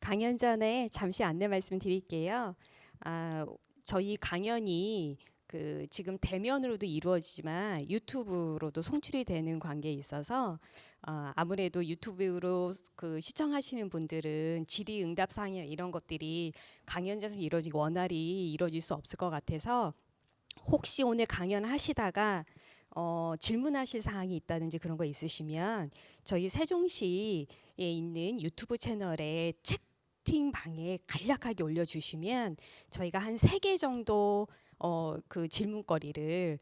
강연 전에 잠시 안내 말씀드릴게요. 아, 저희 강연이 지금 대면으로도 이루어지지만 유튜브로도 송출이 되는 관계에 있어서 아무래도 유튜브로 시청하시는 분들은 질의응답 사항이나 이런 것들이 강연장에서 이루어지고 원활히 이루어질 수 없을 것 같아서 혹시 오늘 강연하시다가 질문하실 사항이 있다든지 그런 거 있으시면 저희 세종시에 있는 유튜브 채널에 채팅방에 간략하게 올려주시면 저희가 한 3개 정도 그 질문거리를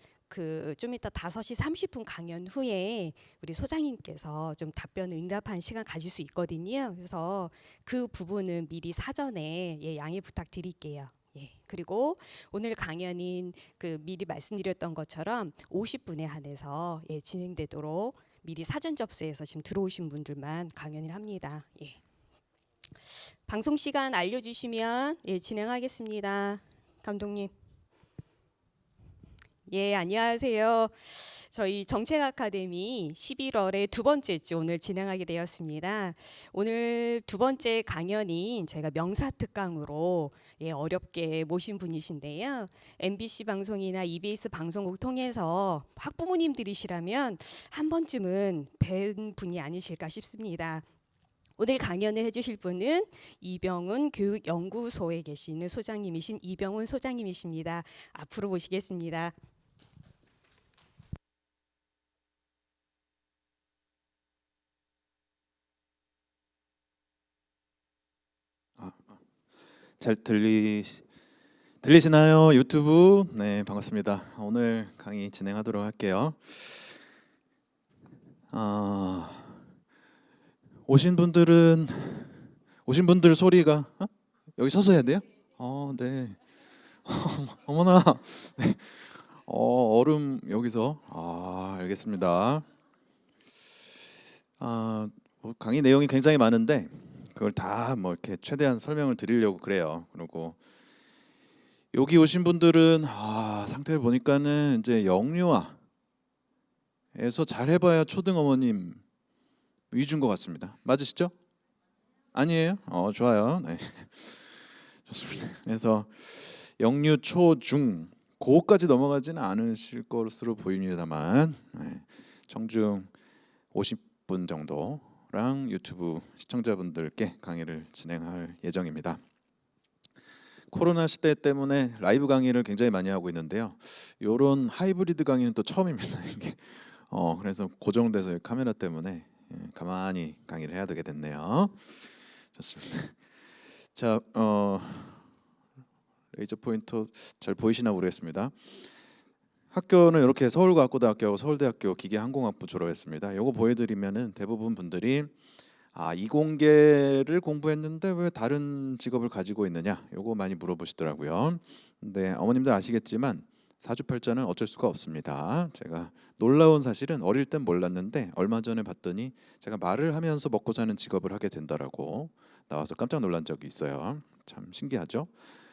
좀 이따 5시 30분 강연 후에 우리 소장님께서 좀 답변 응답한 시간 가질 수 있거든요. 그래서 그 부분은 미리 사전에 양해 부탁드릴게요. 예. 그리고 오늘 강연인 미리 말씀드렸던 것처럼 50분에 한해서 진행되도록 미리 사전 접수해서 지금 들어오신 분들만 강연을 합니다. 예. 방송 시간 알려주시면 진행하겠습니다. 감독님. 예, 안녕하세요. 저희 정책 아카데미 11월의 2번째 주 오늘 진행하게 되었습니다. 오늘 2번째 강연인 저희가 명사 특강으로 어렵게 모신 분이신데요. MBC 방송이나 EBS 방송국 통해서 학부모님들이시라면 한 번쯤은 뵌 분이 아니실까 싶습니다. 오늘 강연을 해주실 분은 이병훈 교육연구소에 계시는 소장님이신 이병훈 소장님이십니다. 앞으로 모시겠습니다. 잘 들리시나요? 유튜브? 네, 반갑습니다. 오늘 강의 진행하도록 할게요. 오신 분들 소리가 여기 서서 해야 돼요? 네. 어머나. 네. 얼음 여기서. 알겠습니다. 강의 내용이 굉장히 많은데 그걸 다 뭐 이렇게 최대한 설명을 드리려고 그래요. 그리고 여기 오신 분들은 상태를 보니까는 이제 영유아에서 잘 해봐야 초등 어머님 위주인 것 같습니다. 맞으시죠? 아니에요? 좋아요. 네. 좋습니다. 그래서 영유, 초, 중, 고까지 넘어가지는 않으실 것으로 보입니다만 청중 50분 정도랑 유튜브 시청자분들께 강의를 진행할 예정입니다. 코로나 시대 때문에 라이브 강의를 굉장히 많이 하고 있는데요. 이런 하이브리드 강의는 또 처음입니다. 이게 그래서 고정돼서 카메라 때문에 가만히 강의를 해야 되게 됐네요. 좋습니다. 자, 레이저 포인터 잘 보이시나 모르겠습니다. 학교는 이렇게 서울과학고등학교하고 서울대학교 기계항공학부 졸업했습니다. 이거 보여드리면은 대부분 분들이 이공계를 공부했는데 왜 다른 직업을 가지고 있느냐, 요거 많이 물어보시더라고요. 근데 어머님들 아시겠지만 사주팔자는 어쩔 수가 없습니다. 제가 놀라운 사실은 어릴 땐 몰랐는데 얼마 전에 봤더니 제가 말을 하면서 먹고 사는 직업을 하게 된다라고 나와서 깜짝 놀란 적이 있어요. 참 신기하죠?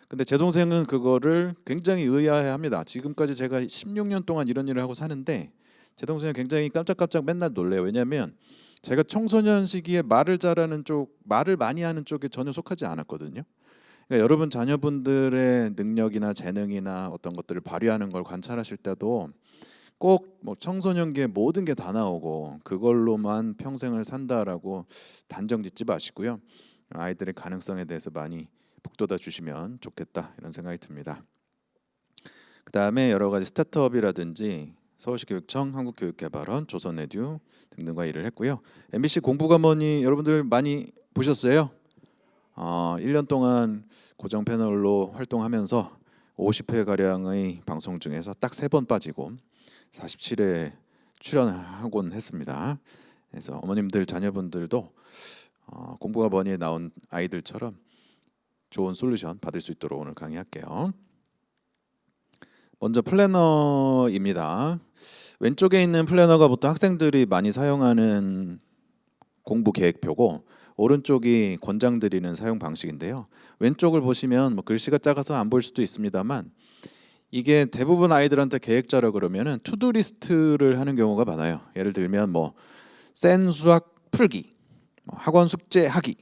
근데 제 동생은 그거를 굉장히 의아해합니다. 지금까지 제가 16년 동안 이런 일을 하고 사는데 제 동생은 굉장히 깜짝깜짝 맨날 놀래요. 왜냐하면 제가 청소년 시기에 말을 잘하는 쪽, 말을 많이 하는 쪽에 전혀 속하지 않았거든요. 그러니까 여러분 자녀분들의 능력이나 재능이나 어떤 것들을 발휘하는 걸 관찰하실 때도 꼭 뭐 청소년기에 모든 게 다 나오고 그걸로만 평생을 산다라고 단정 짓지 마시고요. 아이들의 가능성에 대해서 많이 북돋아 주시면 좋겠다 이런 생각이 듭니다. 그 다음에 여러 가지 스타트업이라든지 서울시 교육청, 한국교육개발원, 조선에듀 등등과 일을 했고요. MBC 공부가머니 여러분들 많이 보셨어요? 1년 동안 고정 패널로 활동하면서 50회 가량의 방송 중에서 딱 3번 빠지고 47회 출연하곤 했습니다. 그래서 어머님들 자녀분들도 공부가머니에 나온 아이들처럼 좋은 솔루션 받을 수 있도록 오늘 강의할게요. 먼저 플래너입니다. 왼쪽에 있는 플래너가 보통 학생들이 많이 사용하는 공부 계획표고 오른쪽이 권장드리는 사용 방식인데요. 왼쪽을 보시면 뭐 글씨가 작아서 안 보일 수도 있습니다만 이게 대부분 아이들한테 계획자라 그러면은 투두 리스트를 하는 경우가 많아요. 예를 들면 뭐 센 수학 풀기, 학원 숙제 하기,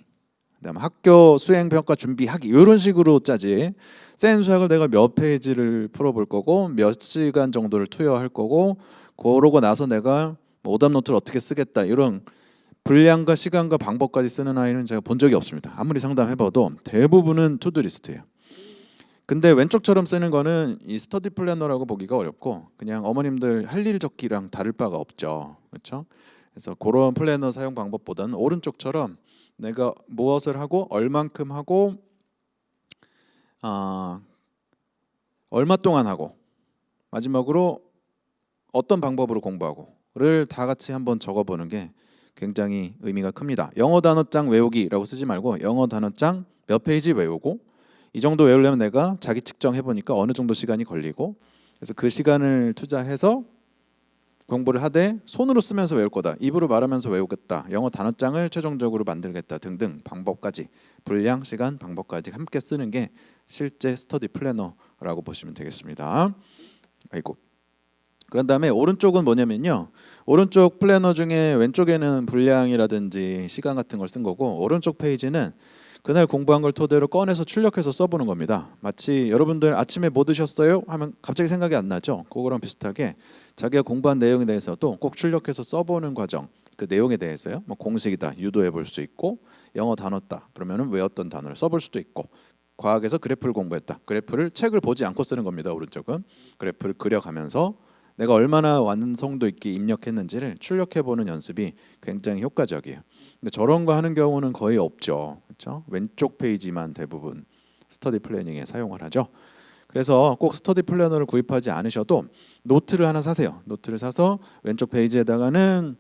그다음 학교 수행 평가 준비하기 이런 식으로 짜지. 센 수학을 내가 몇 페이지를 풀어볼 거고 몇 시간 정도를 투여할 거고 그러고 나서 내가 뭐 오답 노트를 어떻게 쓰겠다 이런 분량과 시간과 방법까지 쓰는 아이는 제가 본 적이 없습니다. 아무리 상담해봐도 대부분은 투두리스트예요. 근데 왼쪽처럼 쓰는 거는 이 스터디 플래너라고 보기가 어렵고 그냥 어머님들 할 일 적기랑 다를 바가 없죠. 그렇죠? 그래서 그런 플래너 사용 방법보다는 오른쪽처럼 내가 무엇을 하고 얼만큼 하고 얼마 동안 하고 마지막으로 어떤 방법으로 공부하고를 다 같이 한번 적어보는 게 굉장히 의미가 큽니다. 영어 단어장 외우기라고 쓰지 말고 영어 단어장 몇 페이지 외우고 이 정도 외우려면 내가 자기 측정해 보니까 어느 정도 시간이 걸리고 그래서 그 시간을 투자해서 공부를 하되 손으로 쓰면서 외울 거다. 입으로 말하면서 외우겠다. 영어 단어장을 최종적으로 만들겠다 등등 방법까지 분량, 시간, 방법까지 함께 쓰는 게 실제 스터디 플래너라고 보시면 되겠습니다. 아이고. 그런 다음에 오른쪽은 뭐냐면요. 오른쪽 플래너 중에 왼쪽에는 분량이라든지 시간 같은 걸 쓴 거고 오른쪽 페이지는 그날 공부한 걸 토대로 꺼내서 출력해서 써보는 겁니다. 마치 여러분들 아침에 뭐 드셨어요? 하면 갑자기 생각이 안 나죠. 그거랑 비슷하게 자기가 공부한 내용에 대해서도 꼭 출력해서 써보는 과정. 그 내용에 대해서요. 뭐 공식이다 유도해 볼 수 있고 영어 단어다 그러면은 외웠던 단어를 써볼 수도 있고 과학에서 그래프를 공부했다. 그래프를 책을 보지 않고 쓰는 겁니다. 오른쪽은 그래프를 그려가면서 내가 얼마나 완성도 있게 입력했는지를 출력해보는 연습이 굉장히 효과적이에요. 근데 저런 거 하는 경우는 거의 없죠. 그렇죠? 왼쪽 페이지만 대부분 스터디 플래닝에 사용을 하죠. 그래서 꼭 스터디 플래너를 구입하지 않으셔도 노트를 하나 사세요. 노트를 사서 왼쪽 페이지에다가는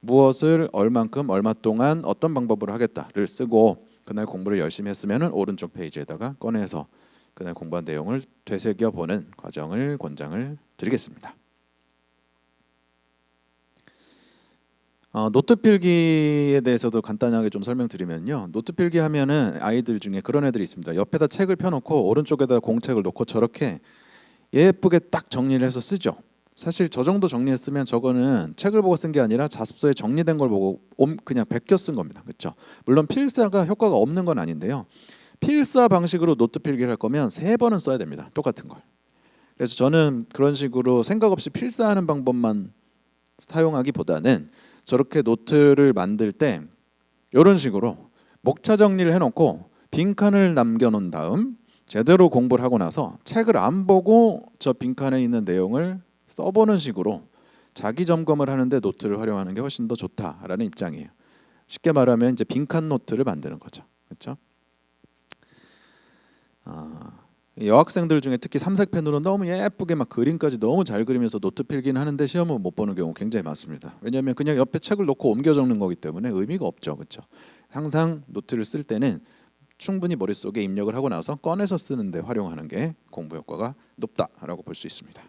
무엇을 얼만큼 얼마 동안 어떤 방법으로 하겠다를 쓰고 그날 공부를 열심히 했으면 오른쪽 페이지에다가 꺼내서 그날 공부한 내용을 되새겨보는 과정을 권장을 드리겠습니다. 노트 필기에 대해서도 간단하게 좀 설명드리면요. 노트 필기 하면은 아이들 중에 그런 애들이 있습니다. 옆에다 책을 펴놓고 오른쪽에다 공책을 놓고 저렇게 예쁘게 딱 정리를 해서 쓰죠. 사실 저 정도 정리했으면 저거는 책을 보고 쓴 게 아니라 자습서에 정리된 걸 보고 그냥 베껴 쓴 겁니다. 그렇죠? 물론 필사가 효과가 없는 건 아닌데요. 필사 방식으로 노트 필기를 할 거면 3번은 써야 됩니다. 똑같은 걸. 그래서 저는 그런 식으로 생각 없이 필사하는 방법만 사용하기보다는 저렇게 노트를 만들 때 이런 식으로 목차 정리를 해놓고 빈칸을 남겨놓은 다음 제대로 공부를 하고 나서 책을 안 보고 저 빈칸에 있는 내용을 써보는 식으로 자기 점검을 하는데 노트를 활용하는 게 훨씬 더 좋다라는 입장이에요. 쉽게 말하면 이제 빈칸 노트를 만드는 거죠. 그렇죠? 여학생들 중에 특히 삼색펜으로 너무 예쁘게 막 그림까지 너무 잘 그리면서 노트 필기는 하는데 시험은 못 보는 경우 굉장히 많습니다. 왜냐하면 그냥 옆에 책을 놓고 옮겨 적는 거기 때문에 의미가 없죠. 그렇죠? 항상 노트를 쓸 때는 충분히 머릿속에 입력을 하고 나서 꺼내서 쓰는데 활용하는 게 공부 효과가 높다라고 볼 수 있습니다.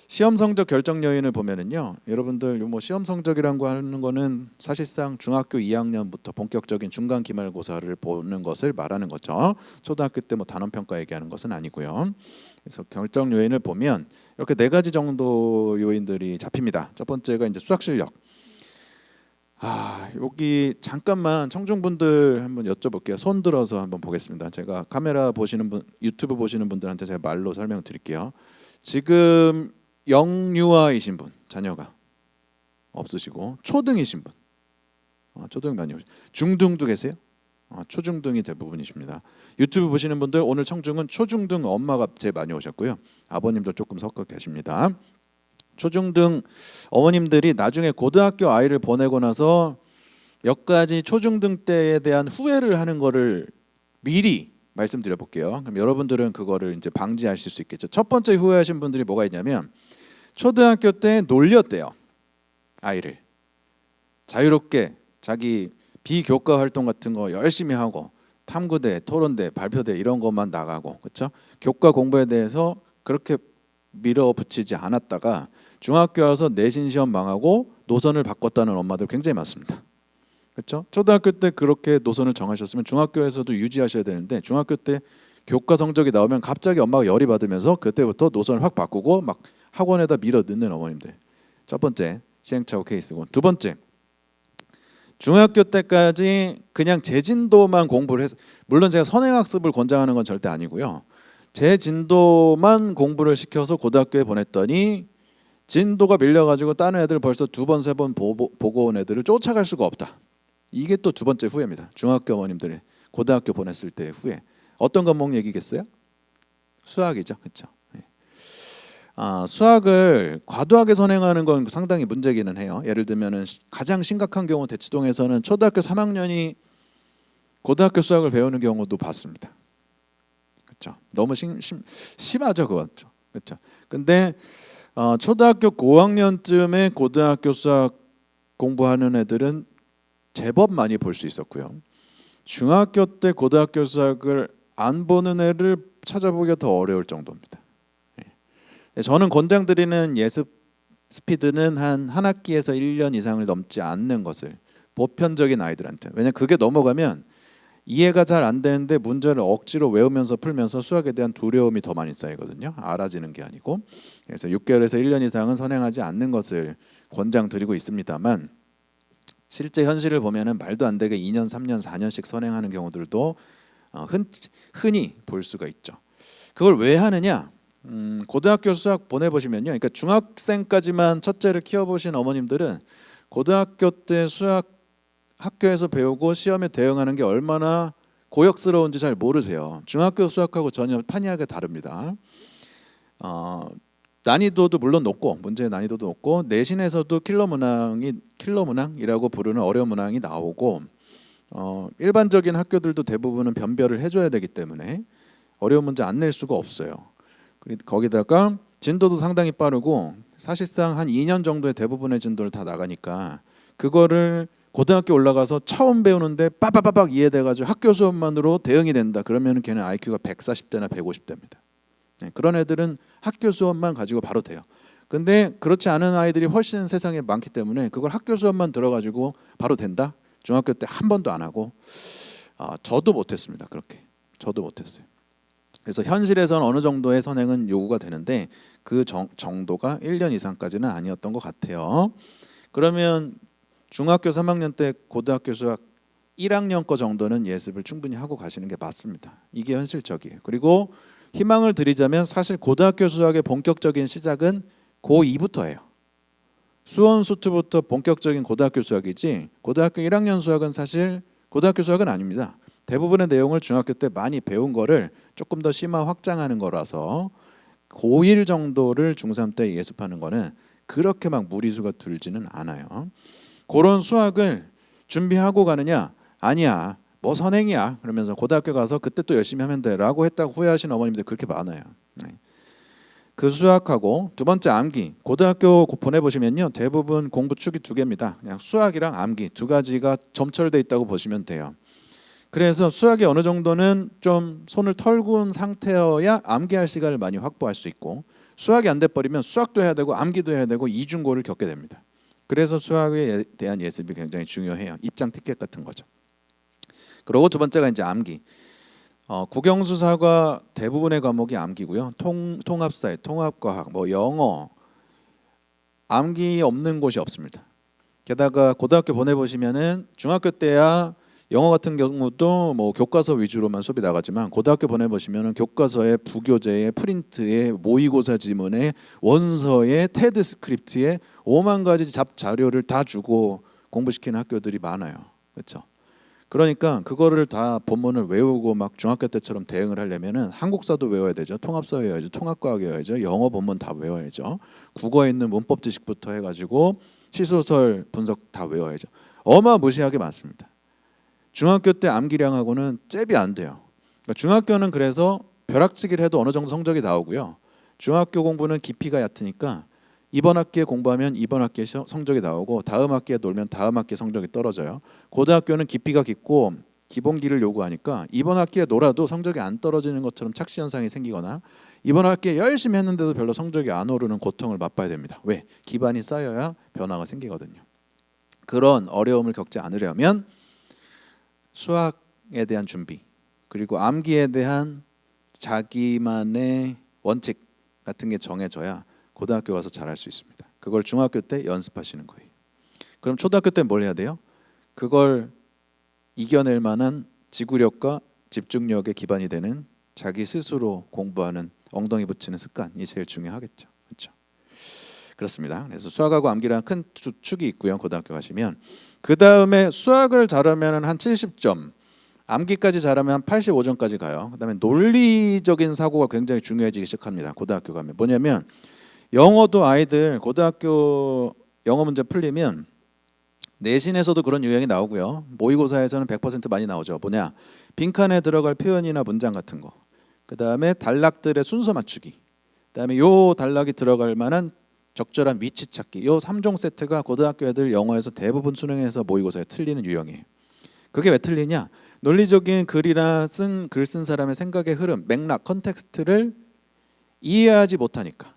시험 성적 결정 요인을 보면은요, 여러분들 뭐 시험 성적이라는 거 하는 거는 사실상 중학교 2학년부터 본격적인 중간 기말고사를 보는 것을 말하는 거죠. 초등학교 때 뭐 단원 평가 얘기하는 것은 아니고요. 그래서 결정 요인을 보면 이렇게 4가지 정도 요인들이 잡힙니다. 첫 번째가 이제 수학 실력. 여기 잠깐만 청중분들 한번 여쭤볼게요. 손 들어서 한번 보겠습니다. 제가 카메라 보시는 분, 유튜브 보시는 분들한테 제가 말로 설명드릴게요. 지금 영유아이신 분, 자녀가 없으시고 초등이신 분, 초등 많이 오시고 중등도 계세요? 초중등이 대부분이십니다. 유튜브 보시는 분들 오늘 청중은 초중등 엄마가 제일 많이 오셨고요. 아버님도 조금 섞어 계십니다. 초중등 어머님들이 나중에 고등학교 아이를 보내고 나서 몇 가지 초중등 때에 대한 후회를 하는 거를 미리 말씀드려 볼게요. 그럼 여러분들은 그거를 이제 방지하실 수 있겠죠. 첫 번째 후회하신 분들이 뭐가 있냐면 초등학교 때 놀렸대요. 아이를 자유롭게 자기 비교과 활동 같은 거 열심히 하고 탐구대, 토론대, 발표대 이런 것만 나가고 그렇죠? 교과 공부에 대해서 그렇게 밀어붙이지 않았다가 중학교 와서 내신 시험 망하고 노선을 바꿨다는 엄마들 굉장히 많습니다. 그렇죠? 초등학교 때 그렇게 노선을 정하셨으면 중학교에서도 유지하셔야 되는데 중학교 때 교과 성적이 나오면 갑자기 엄마가 열이 받으면서 그때부터 노선을 확 바꾸고 막 학원에다 밀어 넣는 어머님들. 첫 번째 시행착오 케이스고 두 번째 중학교 때까지 그냥 제 진도만 공부를 해서, 물론 제가 선행학습을 권장하는 건 절대 아니고요. 제 진도만 공부를 시켜서 고등학교에 보냈더니 진도가 밀려가지고 다른 애들 벌써 2번 3번 보고 온 애들을 쫓아갈 수가 없다. 이게 또 두 번째 후회입니다. 중학교 어머님들의 고등학교 보냈을 때의 후회. 어떤 과목 얘기겠어요? 수학이죠, 그렇죠? 수학을 과도하게 선행하는 건 상당히 문제기는 해요. 예를 들면은 가장 심각한 경우 대치동에서는 초등학교 3학년이 고등학교 수학을 배우는 경우도 봤습니다. 그렇죠? 너무 심하죠, 그것죠. 그렇죠? 근데 초등학교 고학년쯤에 고등학교 수학 공부하는 애들은 제법 많이 볼 수 있었고요. 중학교 때 고등학교 수학을 안 보는 애를 찾아보기가 더 어려울 정도입니다. 저는 권장드리는 예습 스피드는 한 학기에서 1년 이상을 넘지 않는 것을, 보편적인 아이들한테. 왜냐하면 그게 넘어가면 이해가 잘 안 되는데 문제를 억지로 외우면서 풀면서 수학에 대한 두려움이 더 많이 쌓이거든요. 알아지는 게 아니고. 그래서 6개월에서 1년 이상은 선행하지 않는 것을 권장드리고 있습니다만, 실제 현실을 보면은 말도 안 되게 2년, 3년, 4년씩 선행하는 경우들도 흔히 볼 수가 있죠. 그걸 왜 하느냐? 고등학교 수학 보내보시면요, 그러니까 중학생까지만 첫째를 키워보신 어머님들은 고등학교 때 수학 학교에서 배우고 시험에 대응하는 게 얼마나 고역스러운지 잘 모르세요. 중학교 수학하고 전혀 판이하게 다릅니다. 난이도도 물론 높고, 문제의 난이도도 높고, 내신에서도 킬러 문항이라고 부르는 어려운 문항이 나오고, 일반적인 학교들도 대부분은 변별을 해줘야 되기 때문에 어려운 문제 안 낼 수가 없어요. 거기다가 진도도 상당히 빠르고, 사실상 한 2년 정도의 대부분의 진도를 다 나가니까 그거를 고등학교 올라가서 처음 배우는데 빠바바박 이해돼가지고 학교 수업만으로 대응이 된다. 그러면 걔는 IQ가 140대나 150대입니다. 그런 애들은 학교 수업만 가지고 바로 돼요. 근데 그렇지 않은 아이들이 훨씬 세상에 많기 때문에 그걸 학교 수업만 들어가지고 바로 된다? 중학교 때 한 번도 안 하고, 저도 못했습니다. 그렇게. 저도 못했어요. 그래서 현실에서는 어느 정도의 선행은 요구가 되는데 그 정도가 1년 이상까지는 아니었던 것 같아요. 그러면 중학교 3학년 때 고등학교 수학 1학년 거 정도는 예습을 충분히 하고 가시는 게 맞습니다. 이게 현실적이에요. 그리고 희망을 드리자면 사실 고등학교 수학의 본격적인 시작은 고2부터예요. 수원수투부터 본격적인 고등학교 수학이지, 고등학교 1학년 수학은 사실 고등학교 수학은 아닙니다. 대부분의 내용을 중학교 때 많이 배운 거를 조금 더 심화 확장하는 거라서 고1 정도를 중3 때 예습하는 거는 그렇게 막 무리수가 들지는 않아요. 그런 수학을 준비하고 가느냐? 아니야, 뭐 선행이야 그러면서 고등학교 가서 그때 또 열심히 하면 돼 라고 했다고 후회하시는 어머님들 그렇게 많아요. 그 수학하고 두 번째 암기, 고등학교 보내보시면요 대부분 공부 축이 2개입니다. 그냥 수학이랑 암기 2가지가 점철돼 있다고 보시면 돼요. 그래서 수학이 어느 정도는 좀 손을 털군 상태여야 암기할 시간을 많이 확보할 수 있고, 수학이 안 돼버리면 수학도 해야 되고 암기도 해야 되고 이중고를 겪게 됩니다. 그래서 수학에 대한 예습이 굉장히 중요해요. 입장 티켓 같은 거죠. 그리고 두 번째가 이제 암기. 국영수사과 대부분의 과목이 암기고요. 통합사회, 통합과학, 뭐 영어, 암기 없는 곳이 없습니다. 게다가 고등학교 보내보시면은 중학교 때야 영어 같은 경우도 뭐 교과서 위주로만 수업이 나가지만 고등학교 보내보시면은 교과서에 부교재에 프린트에 모의고사 지문에 원서에 테드 스크립트에 5만 가지 자료를 다 주고 공부시키는 학교들이 많아요. 그렇죠? 그러니까 그거를 다 본문을 외우고 막 중학교 때처럼 대응을 하려면은 한국사도 외워야 되죠. 통합사 외워야죠. 통합과학 외워야죠. 영어 본문 다 외워야죠. 국어에 있는 문법 지식부터 해가지고 시소설 분석 다 외워야죠. 어마무시하게 많습니다. 중학교 때 암기량하고는 잽이 안 돼요. 그러니까 중학교는 그래서 벼락치기를 해도 어느 정도 성적이 나오고요. 중학교 공부는 깊이가 얕으니까 이번 학기에 공부하면 이번 학기에 성적이 나오고 다음 학기에 놀면 다음 학기에 성적이 떨어져요. 고등학교는 깊이가 깊고 기본기를 요구하니까 이번 학기에 놀아도 성적이 안 떨어지는 것처럼 착시 현상이 생기거나 이번 학기에 열심히 했는데도 별로 성적이 안 오르는 고통을 맛봐야 됩니다. 왜? 기반이 쌓여야 변화가 생기거든요. 그런 어려움을 겪지 않으려면 수학에 대한 준비, 그리고 암기에 대한 자기만의 원칙 같은 게 정해져야 고등학교 가서 잘할 수 있습니다. 그걸 중학교 때 연습하시는 거예요. 그럼 초등학교 때 뭘 해야 돼요? 그걸 이겨낼 만한 지구력과 집중력의 기반이 되는 자기 스스로 공부하는 엉덩이 붙이는 습관이 제일 중요하겠죠. 그렇죠? 그렇습니다. 그래서 수학하고 암기랑 큰 축이 있고요. 고등학교 가시면 그 다음에 수학을 잘하면 한 70점, 암기까지 잘하면 한 85점까지 가요. 그다음에 논리적인 사고가 굉장히 중요해지기 시작합니다. 고등학교 가면 뭐냐면 영어도 아이들 고등학교 영어 문제 풀리면 내신에서도 그런 유형이 나오고요. 모의고사에서는 100% 많이 나오죠. 뭐냐? 빈칸에 들어갈 표현이나 문장 같은 거. 그다음에 단락들의 순서 맞추기. 그다음에 요 단락이 들어갈 만한 적절한 위치 찾기. 요 3종 세트가 고등학교 애들 영어에서 대부분 수능에서 모의고사에 틀리는 유형이에요. 그게 왜 틀리냐? 논리적인 글이나 글 쓴 사람의 생각의 흐름, 맥락, 컨텍스트를 이해하지 못하니까.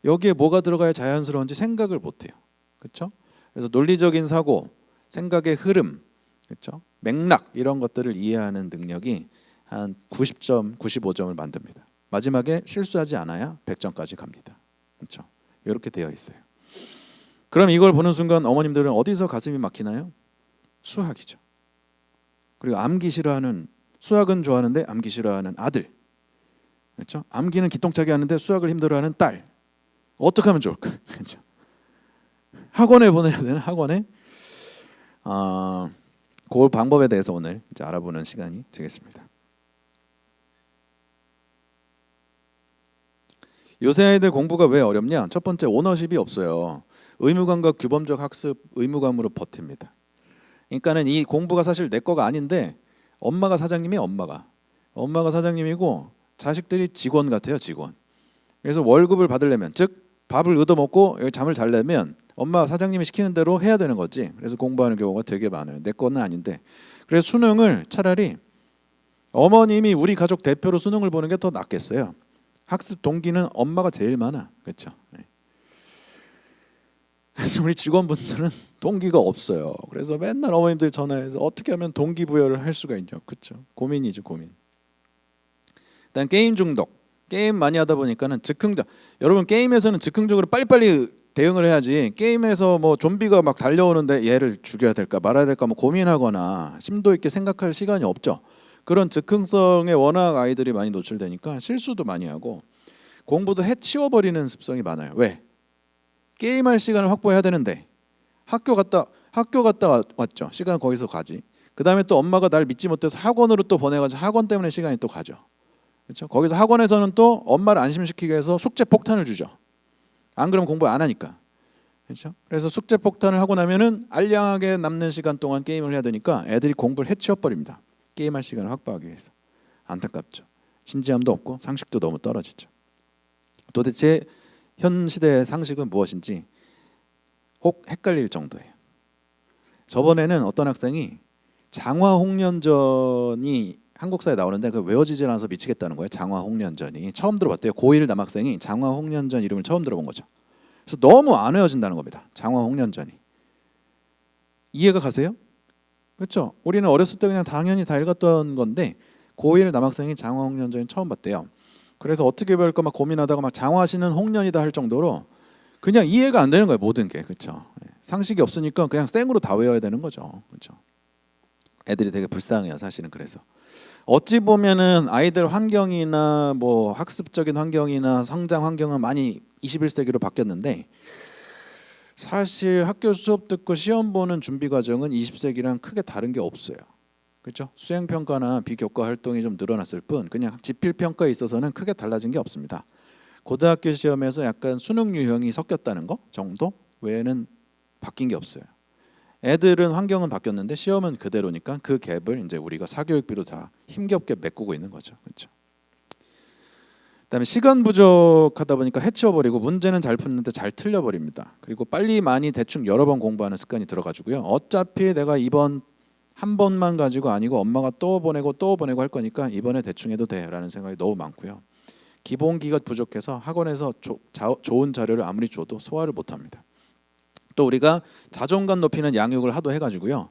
여기에 뭐가 들어가야 자연스러운지 생각을 못해요. 그렇죠? 그래서 논리적인 사고, 생각의 흐름, 그렇죠? 맥락 이런 것들을 이해하는 능력이 한 90점, 95점을 만듭니다. 마지막에 실수하지 않아야 100점까지 갑니다. 그렇죠? 이렇게 되어 있어요. 그럼 이걸 보는 순간 어머님들은 어디서 가슴이 막히나요? 수학이죠. 그리고 암기 싫어하는, 수학은 좋아하는데 암기 싫어하는 아들, 그렇죠? 암기는 기똥차게 하는데 수학을 힘들어하는 딸, 어떻게 하면 좋을까? 그렇죠? 학원에 보내야 되는 학원에 그 방법에 대해서 오늘 이제 알아보는 시간이 되겠습니다. 요새 아이들 공부가 왜 어렵냐? 첫 번째 오너십이 없어요. 의무감과 규범적 학습 의무감으로 버팁니다. 그러니까는 이 공부가 사실 내 거가 아닌데 엄마가 사장님이 엄마가 사장님이고 자식들이 직원 같아요. 직원. 그래서 월급을 받으려면 즉 밥을 얻어먹고 여기 잠을 자려면 엄마 사장님이 시키는 대로 해야 되는 거지. 그래서 공부하는 경우가 되게 많아요. 내 거는 아닌데. 그래서 수능을 차라리 어머님이 우리 가족 대표로 수능을 보는 게 더 낫겠어요. 학습 동기는 엄마가 제일 많아. 그렇죠? 그래서 우리 직원분들은 동기가 없어요. 그래서 맨날 어머님들 전화해서 어떻게 하면 동기부여를 할 수가 있냐. 그렇죠? 고민이죠, 고민. 일단 게임 중독. 게임 많이 하다 보니까는 즉흥적. 여러분 게임에서는 즉흥적으로 빨리빨리 대응을 해야지. 게임에서 뭐 좀비가 막 달려오는데 얘를 죽여야 될까 말아야 될까 뭐 고민하거나 심도 있게 생각할 시간이 없죠. 그런 즉흥성에 워낙 아이들이 많이 노출되니까 실수도 많이 하고 공부도 해치워버리는 습성이 많아요. 왜? 게임할 시간을 확보해야 되는데 학교 갔다 왔죠. 시간 거기서 가지. 그 다음에 또 엄마가 날 믿지 못해서 학원으로 또 보내가지고 학원 때문에 시간이 또 가죠. 그렇죠? 거기서 학원에서는 또 엄마를 안심시키기 위해서 숙제 폭탄을 주죠. 안 그러면 공부 안 하니까. 그렇죠? 그래서 숙제 폭탄을 하고 나면은 알량하게 남는 시간 동안 게임을 해야 되니까 애들이 공부를 해치워버립니다. 게임할 시간을 확보하기 위해서. 안타깝죠. 진지함도 없고 상식도 너무 떨어지죠. 도대체 현 시대의 상식은 무엇인지 혹 헷갈릴 정도예요. 저번에는 어떤 학생이 장화홍련전이 한국사에 나오는데 그 외워지질 않아서 미치겠다는 거예요. 장화홍련전이 처음 들어봤대요. 고1 남학생이 장화홍련전 이름을 처음 들어본 거죠. 그래서 너무 안 외워진다는 겁니다. 장화홍련전이. 이해가 가세요? 그렇죠? 우리는 어렸을 때 그냥 당연히 다 읽었던 건데 고1 남학생이 장화홍련전이 처음 봤대요. 그래서 어떻게 배울까 막 고민하다가 막 장화시는 홍련이다 할 정도로 그냥 이해가 안 되는 거예요. 모든 게. 그렇죠? 상식이 없으니까 그냥 생으로 다 외워야 되는 거죠. 그렇죠? 애들이 되게 불쌍해요. 사실은. 그래서 어찌 보면은 아이들 환경이나 뭐 학습적인 환경이나 성장 환경은 많이 21세기로 바뀌었는데 사실 학교 수업 듣고 시험 보는 준비 과정은 20세기랑 크게 다른 게 없어요. 그렇죠? 수행 평가나 비교과 활동이 좀 늘어났을 뿐 그냥 지필 평가에 있어서는 크게 달라진 게 없습니다. 고등학교 시험에서 약간 수능 유형이 섞였다는 거 정도 외에는 바뀐 게 없어요. 애들은 환경은 바뀌었는데 시험은 그대로니까 그 갭을 이제 우리가 사교육비로 다 힘겹게 메꾸고 있는 거죠. 그렇죠? 그다음에 시간 부족하다 보니까 해치워버리고 문제는 잘 푸는데 잘 틀려버립니다. 그리고 빨리 많이 대충 여러 번 공부하는 습관이 들어가지고요. 어차피 내가 이번 한 번만 가지고 아니고 엄마가 또 보내고 할 거니까 이번에 대충 해도 돼라는 생각이 너무 많고요. 기본기가 부족해서 학원에서 좋은 자료를 아무리 줘도 소화를 못합니다. 또 우리가 자존감 높이는 양육을 하도 해가지고요.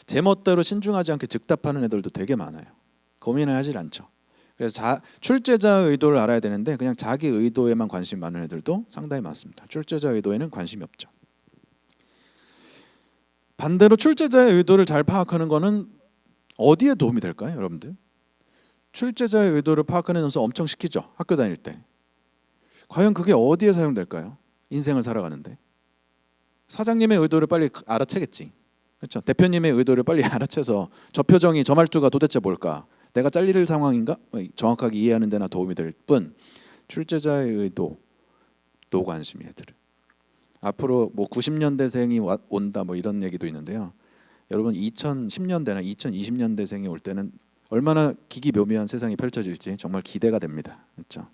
제멋대로 신중하지 않게 즉답하는 애들도 되게 많아요. 고민을 하질 않죠. 그래서 출제자의 의도를 알아야 되는데 그냥 자기 의도에만 관심 많은 애들도 상당히 많습니다. 출제자 의도에는 관심이 없죠. 반대로 출제자의 의도를 잘 파악하는 거는 어디에 도움이 될까요, 여러분들? 출제자의 의도를 파악하는 연습 엄청 시키죠, 학교 다닐 때. 과연 그게 어디에 사용될까요? 인생을 살아가는데. 사장님의 의도를 빨리 알아채겠지. 그렇죠? 대표님의 의도를 빨리 알아채서 저 표정이, 저 말투가 도대체 뭘까? 내가 잘릴 상황인가? 정확하게 이해하는 데나 도움이 될 뿐, 출제자의 의도, 노관심 애들은. 앞으로 뭐 90년대생이 온다 뭐 이런 얘기도 있는데요. 여러분 2010년대나 2020년대생이 올 때는 얼마나 기기묘묘한 세상이 펼쳐질지 정말 기대가 됩니다. 그렇죠?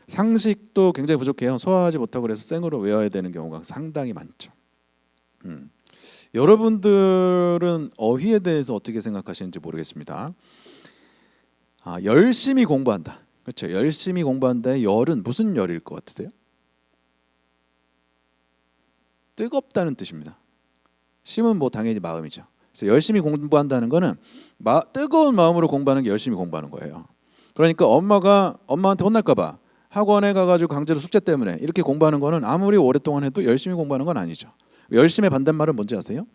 상식도 굉장히 부족해요. 소화하지 못하고 그래서 생으로 외워야 되는 경우가 상당히 많죠. 여러분들은 어휘에 대해서 어떻게 생각하시는지 모르겠습니다. 열심히 공부한다. 그렇죠. 열심히 공부한다의 열은 무슨 열일 것 같으세요? 뜨겁다는 뜻입니다. 심은 뭐 당연히 마음이죠. 그래서 열심히 공부한다는 거는 뜨거운 마음으로 공부하는 게 열심히 공부하는 거예요. 그러니까 엄마한테 혼날까 봐 학원에 가가지고 강제로 숙제 때문에 이렇게 공부하는 거는 아무리 오랫동안 해도 열심히 공부하는 건 아니죠. 열심의 반대말은 뭔지 아세요?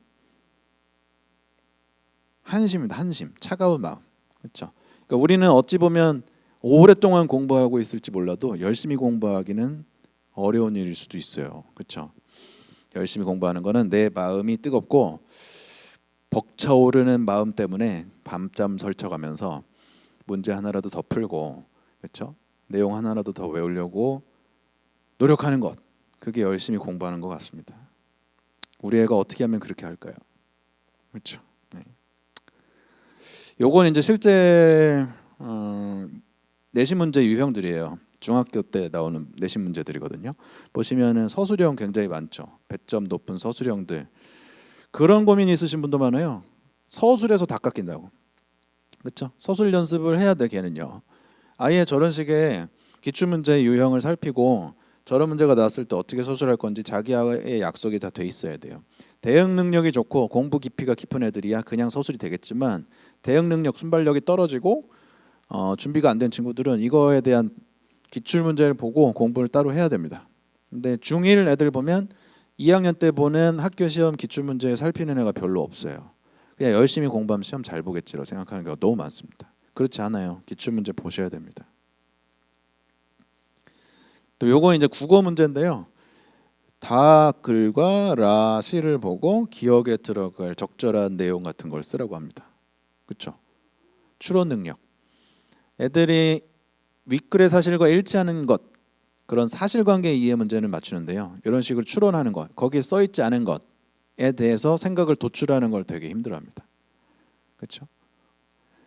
한심입니다. 한심, 차가운 마음. 그렇죠. 그러니까 우리는 어찌 보면 오랫동안 공부하고 있을지 몰라도 열심히 공부하기는 어려운 일일 수도 있어요. 그렇죠. 열심히 공부하는 거는 내 마음이 뜨겁고 벅차오르는 마음 때문에 밤잠 설쳐가면서 문제 하나라도 더 풀고, 그렇죠? 내용 하나라도 더 외우려고 노력하는 것, 그게 열심히 공부하는 것 같습니다. 우리 애가 어떻게 하면 그렇게 할까요? 그렇죠. 네. 요건 이제 실제 내신 문제 유형들이에요. 중학교 때 나오는 내신 문제들이거든요. 보시면은 서술형 굉장히 많죠. 배점 높은 서술형들. 그런 고민이 있으신 분도 많아요. 서술에서 다 깎인다고. 그렇죠? 서술 연습을 해야 돼, 걔는요. 아예 저런 식의 기출문제 유형을 살피고 저런 문제가 나왔을 때 어떻게 서술할 건지 자기와의 약속이 다 돼 있어야 돼요. 대응 능력이 좋고 공부 깊이가 깊은 애들이야 그냥 서술이 되겠지만, 대응 능력, 순발력이 떨어지고 준비가 안 된 친구들은 이거에 대한 기출 문제를 보고 공부를 따로 해야 됩니다. 근데 중1 애들 보면 2학년 때 보는 학교 시험 기출 문제 살피는 애가 별로 없어요. 그냥 열심히 공부하면 시험 잘 보겠지라고 생각하는 경우가 너무 많습니다. 그렇지 않아요. 기출 문제 보셔야 됩니다. 또 요거 이제 국어 문제인데요. 다 글과 라 시를 보고 기억에 들어갈 적절한 내용 같은 걸 쓰라고 합니다. 그렇죠? 추론 능력. 애들이 윗글의 사실과 일치하는 것, 그런 사실관계 이해 문제는 맞추는데요. 이런 식으로 추론하는 것, 거기에 써 있지 않은 것에 대해서 생각을 도출하는 걸 되게 힘들어합니다. 그렇죠?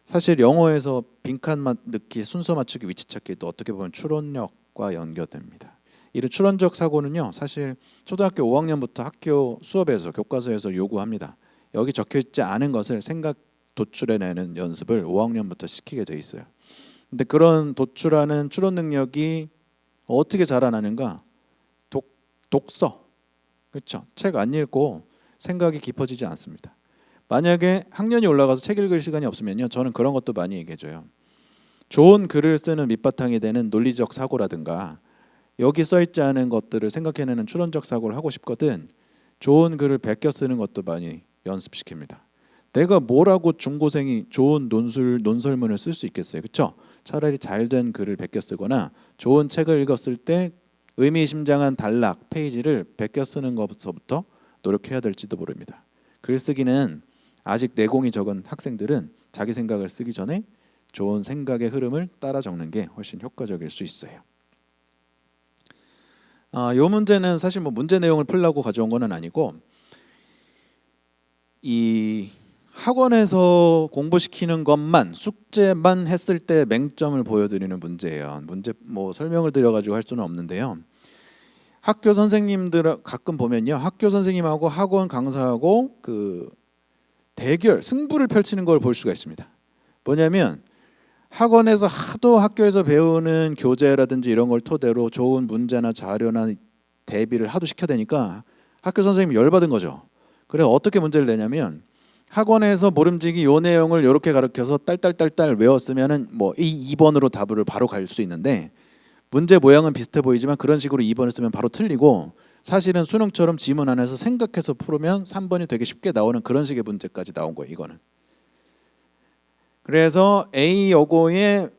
사실 영어에서 빈칸 넣기, 순서 맞추기, 위치 찾기도 어떻게 보면 추론력과 연결됩니다. 이런 추론적 사고는요, 사실 초등학교 5학년부터 학교 수업에서, 교과서에서 요구합니다. 여기 적혀있지 않은 것을 생각 도출해내는 연습을 5학년부터 시키게 돼 있어요. 근데 그런 도출하는 추론 능력이 어떻게 자라나는가? 독서, 그렇죠? 책 안 읽고 생각이 깊어지지 않습니다. 만약에 학년이 올라가서 책 읽을 시간이 없으면요, 저는 그런 것도 많이 얘기해줘요. 좋은 글을 쓰는 밑바탕이 되는 논리적 사고라든가, 여기 써있지 않은 것들을 생각해내는 추론적 사고를 하고 싶거든, 좋은 글을 베껴 쓰는 것도 많이 연습시킵니다. 내가 뭐라고 중고생이 좋은 논설문을 쓸 수 있겠어요, 그렇죠? 차라리 잘된 글을 베껴 쓰거나 좋은 책을 읽었을 때 의미심장한 단락, 페이지를 베껴 쓰는 것부터 노력해야 될지도 모릅니다. 글쓰기는 아직 내공이 적은 학생들은 자기 생각을 쓰기 전에 좋은 생각의 흐름을 따라 적는 게 훨씬 효과적일 수 있어요. 이 문제는 사실 뭐 문제 내용을 풀려고 가져온 건 아니고, 이 학원에서 공부시키는 것만, 숙제만 했을 때 맹점을 보여드리는 문제예요. 문제 뭐 설명을 드려가지고 할 수는 없는데요. 학교 선생님들 가끔 보면요, 학교 선생님하고 학원 강사하고 그 대결, 승부를 펼치는 걸 볼 수가 있습니다. 뭐냐면 학원에서 하도 학교에서 배우는 교재라든지 이런 걸 토대로 좋은 문제나 자료나 대비를 하도 시켜대니까 학교 선생님이 열받은 거죠. 그래서 어떻게 문제를 내냐면, 학원에서 모름지기 요 내용을 이렇게 가르쳐서 딸딸딸딸 외웠으면은 뭐 이 2번으로 답을 바로 갈 수 있는데, 문제 모양은 비슷해 보이지만 그런 식으로 2번을 쓰면 바로 틀리고, 사실은 수능처럼 지문 안에서 생각해서 풀으면 3번이 되게 쉽게 나오는 그런 식의 문제까지 나온 거예요. 이거는. 그래서 A 여고의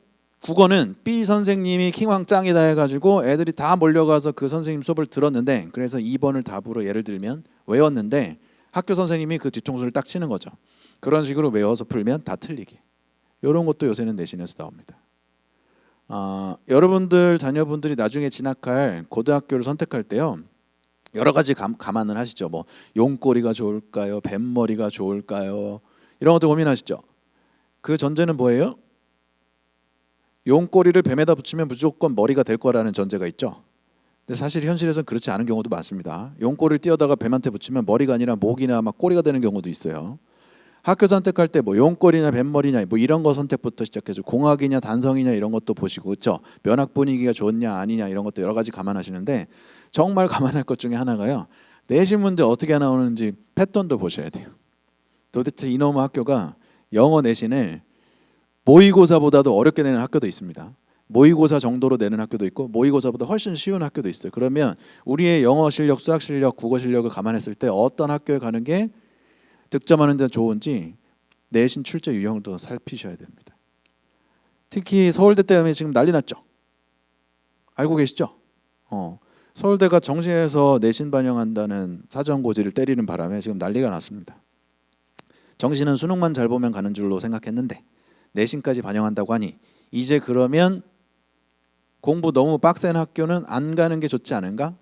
국어는 B 선생님이 킹왕 짱이다 해가지고 애들이 다 몰려가서 그 선생님 수업을 들었는데, 그래서 2번을 답으로 예를 들면 외웠는데 학교 선생님이 그 뒤통수를 딱 치는 거죠. 그런 식으로 외워서 풀면 다 틀리게. 이런 것도 요새는 내신에서 나옵니다. 여러분들 자녀분들이 나중에 진학할 고등학교를 선택할 때요, 여러 가지 감안을 하시죠. 뭐 용꼬리가 좋을까요? 뱀머리가 좋을까요? 이런 것도 고민하시죠. 그 전제는 뭐예요? 용꼬리를 뱀에다 붙이면 무조건 머리가 될 거라는 전제가 있죠. 근데 사실 현실에서는 그렇지 않은 경우도 많습니다. 용꼬리를 띄어다가 뱀한테 붙이면 머리가 아니라 목이나 막 꼬리가 되는 경우도 있어요. 학교 선택할 때 뭐 용꼬리냐 뱀머리냐 뭐 이런 거 선택부터 시작해서 공학이냐 단성이냐 이런 것도 보시고, 그렇죠? 면학 분위기가 좋냐 아니냐 이런 것도 여러 가지 감안하시는데, 정말 감안할 것 중에 하나가요, 내신 문제 어떻게 나오는지 패턴도 보셔야 돼요. 도대체 이놈의 학교가 영어 내신을 모의고사보다도 어렵게 내는 학교도 있습니다. 모의고사 정도로 내는 학교도 있고 모의고사보다 훨씬 쉬운 학교도 있어요. 그러면 우리의 영어 실력, 수학 실력, 국어 실력을 감안했을 때 어떤 학교에 가는 게 득점하는 데 좋은지 내신 출제 유형도 살피셔야 됩니다. 특히 서울대 때문에 지금 난리 났죠. 알고 계시죠? 서울대가 정시에서 내신 반영한다는 사전고지를 때리는 바람에 지금 난리가 났습니다. 정시는 수능만 잘 보면 가는 줄로 생각했는데 내신까지 반영한다고 하니 이제 그러면 공부 너무 빡센 학교는 안 가는 게 좋지 않은가?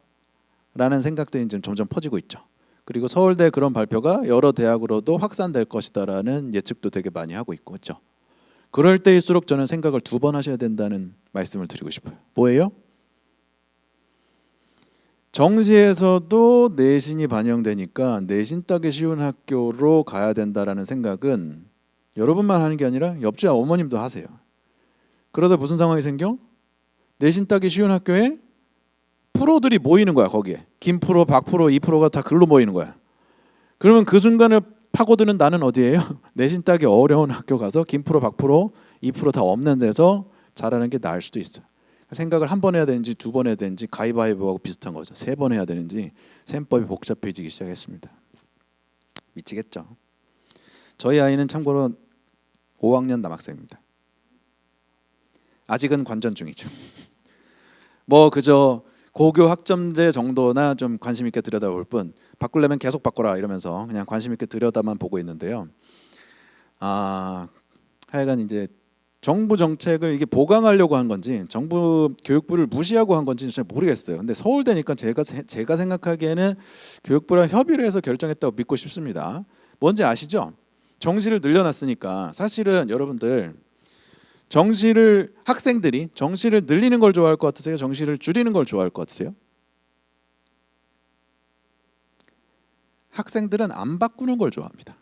라는 생각들이 지금 점점 퍼지고 있죠. 그리고 서울대 그런 발표가 여러 대학으로도 확산될 것이다라는 예측도 되게 많이 하고 있고, 그렇죠? 그럴 때일수록 저는 생각을 2번 하셔야 된다는 말씀을 드리고 싶어요. 뭐예요? 정시에서도 내신이 반영되니까 내신 따기 쉬운 학교로 가야 된다라는 생각은 여러분만 하는 게 아니라 옆집 어머님도 하세요. 그러다 무슨 상황이 생겨? 내신 따기 쉬운 학교에 프로들이 모이는 거야. 거기에 김프로, 박프로, 이프로가 다 글로 모이는 거야. 그러면 그 순간을 파고드는 나는 어디예요? 내신 따기 어려운 학교 가서 김프로, 박프로, 이프로 다 없는 데서 잘하는 게 나을 수도 있어요. 생각을 1번 해야 되는지 2번 해야 되는지 가위바위보하고 비슷한 거죠. 3번 해야 되는지 셈법이 복잡해지기 시작했습니다. 미치겠죠. 저희 아이는 참고로 5학년 남학생입니다. 아직은 관전 중이죠. 뭐 그저 고교 학점제 정도나 좀 관심 있게 들여다볼 뿐, 바꾸려면 계속 바꿔라 이러면서 그냥 관심 있게 들여다만 보고 있는데요. 하여간 이제 정부 정책을 이게 보강하려고 한 건지 정부 교육부를 무시하고 한 건지 잘 모르겠어요. 근데 서울대니까 제가 생각하기에는 교육부랑 협의를 해서 결정했다고 믿고 싶습니다. 뭔지 아시죠? 정시를 늘려놨으니까 사실은 여러분들 학생들이 정시를 늘리는 걸 좋아할 것 같으세요? 정시를 줄이는 걸 좋아할 것 같으세요? 학생들은 안 바꾸는 걸 좋아합니다.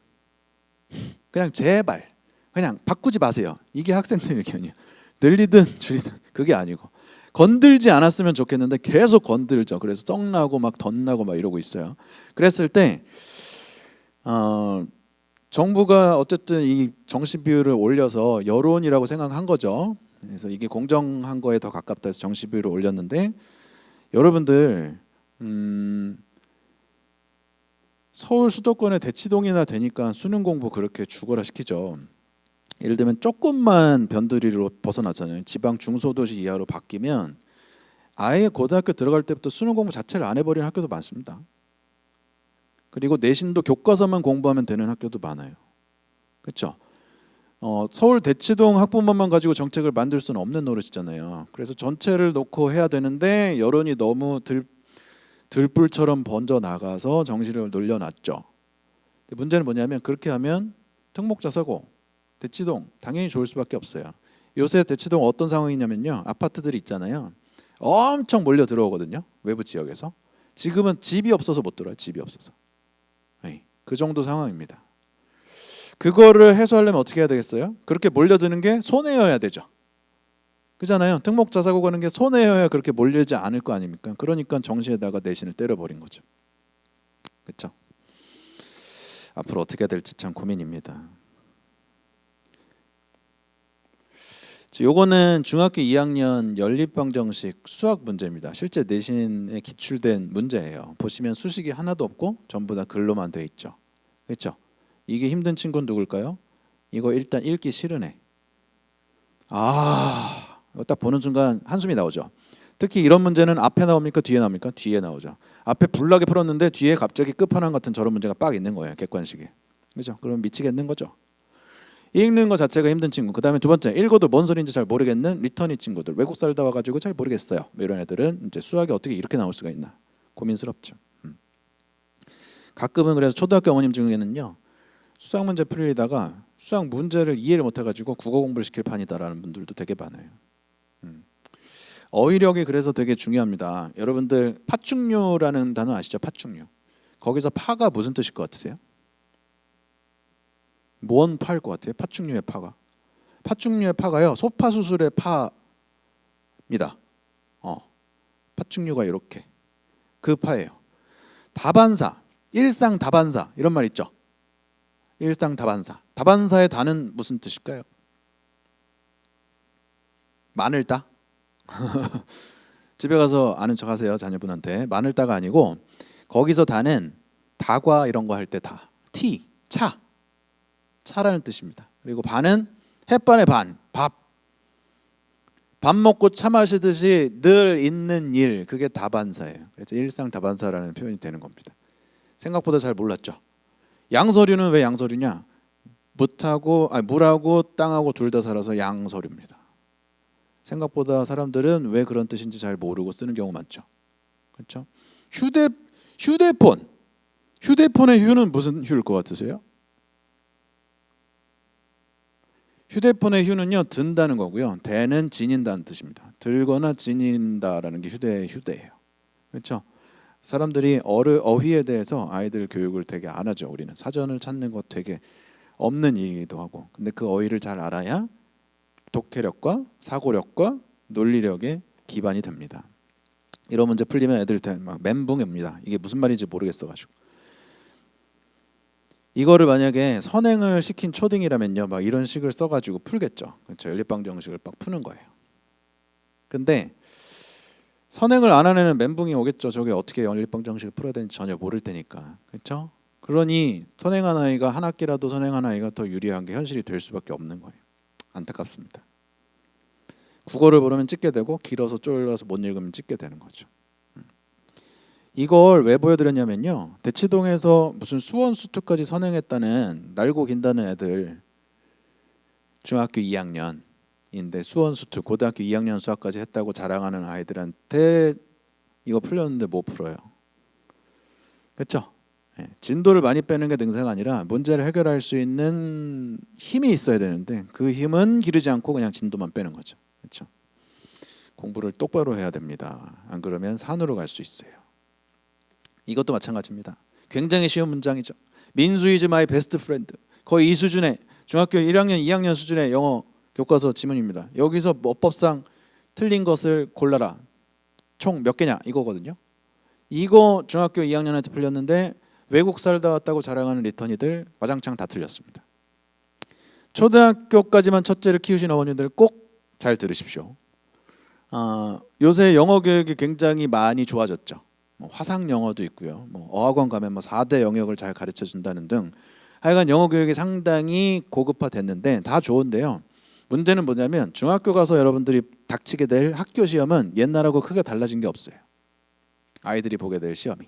그냥 제발 그냥 바꾸지 마세요. 이게 학생들 의견이에요. 늘리든 줄이든 그게 아니고, 건들지 않았으면 좋겠는데 계속 건들죠. 그래서 썩나고 막 덧나고 막 이러고 있어요. 그랬을 때 정부가 어쨌든 이 정시 비율을 올려서 여론이라고 생각한 거죠. 그래서 이게 공정한 거에 더 가깝다 해서 정시 비율을 올렸는데, 여러분들 서울 수도권의 대치동이나 되니까 수능 공부 그렇게 죽어라 시키죠. 예를 들면 조금만 변두리로 벗어나잖아요. 지방 중소도시 이하로 바뀌면 아예 고등학교 들어갈 때부터 수능 공부 자체를 안 해버리는 학교도 많습니다. 그리고 내신도 교과서만 공부하면 되는 학교도 많아요. 그렇죠? 서울 대치동 학부모만 가지고 정책을 만들 수는 없는 노릇이잖아요. 그래서 전체를 놓고 해야 되는데 여론이 너무 들불처럼 번져 나가서 정시를 늘려놨죠. 문제는 뭐냐면 그렇게 하면 특목자사고, 대치동 당연히 좋을 수밖에 없어요. 요새 대치동 어떤 상황이냐면요, 아파트들이 있잖아요, 엄청 몰려 들어오거든요. 외부 지역에서. 지금은 집이 없어서 못 들어요. 집이 없어서. 그 정도 상황입니다. 그거를 해소하려면 어떻게 해야 되겠어요? 그렇게 몰려드는 게 손해여야 되죠. 그잖아요. 특목자사고 가는 게 손해여야 그렇게 몰리지 않을 거 아닙니까? 그러니까 정시에다가 내신을 때려버린 거죠. 그렇죠? 앞으로 어떻게 될지 참 고민입니다. 요거는 중학교 2학년 연립방정식 수학 문제입니다. 실제 내신에 기출된 문제예요. 보시면 수식이 하나도 없고 전부 다 글로만 돼 있죠. 그렇죠? 이게 힘든 친구는 누굴까요? 이거 일단 읽기 싫은 애. 이거 딱 보는 순간 한숨이 나오죠. 특히 이런 문제는 앞에 나옵니까? 뒤에 나옵니까? 뒤에 나오죠. 앞에 불나게 풀었는데 뒤에 갑자기 끝판왕 같은 저런 문제가 빡 있는 거예요. 객관식에. 그렇죠? 그럼 미치겠는 거죠. 읽는 거 자체가 힘든 친구. 그다음에 두 번째, 읽어도 뭔 소리인지 잘 모르겠는 리터니 친구들. 외국 살다 와가지고 잘 모르겠어요. 이런 애들은 이제 수학이 어떻게 이렇게 나올 수가 있나 고민스럽죠. 가끔은 그래서 초등학교 어머님 중에는요, 수학 문제 풀리다가 수학 문제를 이해를 못해가지고 국어 공부를 시킬 판이다라는 분들도 되게 많아요. 어휘력이 그래서 되게 중요합니다. 여러분들 파충류라는 단어 아시죠? 파충류. 거기서 파가 무슨 뜻일 것 같으세요? 뭔 파일 것 같아요? 파충류의 파가. 파충류의 파가요, 소파수술의 파입니다. 파충류가 이렇게 그 파예요. 다반사, 일상다반사 이런 말 있죠. 일상다반사. 다반사의 다는 무슨 뜻일까요? 마늘 따? 집에 가서 아는 척 하세요. 자녀분한테. 마늘 따가 아니고 거기서 다는 다과 이런 거 할 때 다. 티, 차. 차라는 뜻입니다. 그리고 반은 햇반의 반, 밥. 밥 먹고 차 마시듯이 늘 있는 일, 그게 다반사예요. 그래서 일상다반사라는 표현이 되는 겁니다. 생각보다 잘 몰랐죠. 양서류는 왜 양서류냐? 물하고 땅하고 둘 다 살아서 양서류입니다. 생각보다 사람들은 왜 그런 뜻인지 잘 모르고 쓰는 경우 많죠. 그렇죠? 휴대폰의 휴는 무슨 휴일 것 같으세요? 휴대폰의 휴는요, 든다는 거고요. 대는 지닌다는 뜻입니다. 들거나 지닌다라는 게 휴대예요. 그렇죠? 사람들이 어휘에 대해서 아이들 교육을 되게 안 하죠. 우리는 사전을 찾는 거 되게 없는 일이기도 하고. 근데 그 어휘를 잘 알아야 독해력과 사고력과 논리력의 기반이 됩니다. 이런 문제 풀리면 애들 막 멘붕입니다. 이게 무슨 말인지 모르겠어가지고. 이거를 만약에 선행을 시킨 초딩이라면요, 막 이런 식을 써가지고 풀겠죠. 그렇죠. 연립방정식을 막 푸는 거예요. 근데 선행을 안 하는 애는 멘붕이 오겠죠. 저게 어떻게 연립방정식을 풀어야 되는지 전혀 모를 테니까. 그렇죠? 그러니 선행한 아이가 한 학기라도 선행한 아이가 더 유리한 게 현실이 될 수밖에 없는 거예요. 안타깝습니다. 국어를 모르면 찍게 되고 길어서 쫄라서 못 읽으면 찍게 되는 거죠. 이걸 왜 보여드렸냐면요, 대치동에서 무슨 수원 수투까지 선행했다는 날고 긴다는 애들, 중학교 2학년인데 수원 수투 고등학교 2학년 수학까지 했다고 자랑하는 아이들한테 이거 풀렸는데 못 풀어요. 그렇죠? 진도를 많이 빼는 게 능사가 아니라 문제를 해결할 수 있는 힘이 있어야 되는데 그 힘은 기르지 않고 그냥 진도만 빼는 거죠. 그렇죠? 공부를 똑바로 해야 됩니다. 안 그러면 산으로 갈 수 있어요. 이것도 마찬가지입니다. 굉장히 쉬운 문장이죠. 민수 is my best friend. 거의 이 수준의 중학교 1학년, 2학년 수준의 영어 교과서 지문입니다. 여기서 어법상 틀린 것을 골라라. 총 몇 개냐 이거거든요. 이거 중학교 2학년한테 풀렸는데 외국 살다 왔다고 자랑하는 리턴이들 와장창 다 틀렸습니다. 초등학교까지만 첫째를 키우신 어머니들 꼭 잘 들으십시오. 요새 영어 교육이 굉장히 많이 좋아졌죠. 화상 영어도 있고요. 어학원 가면 4대 영역을 잘 가르쳐 준다는 등 하여간 영어 교육이 상당히 고급화됐는데 다 좋은데요. 문제는 뭐냐면 중학교 가서 여러분들이 닥치게 될 학교 시험은 옛날하고 크게 달라진 게 없어요. 아이들이 보게 될 시험이.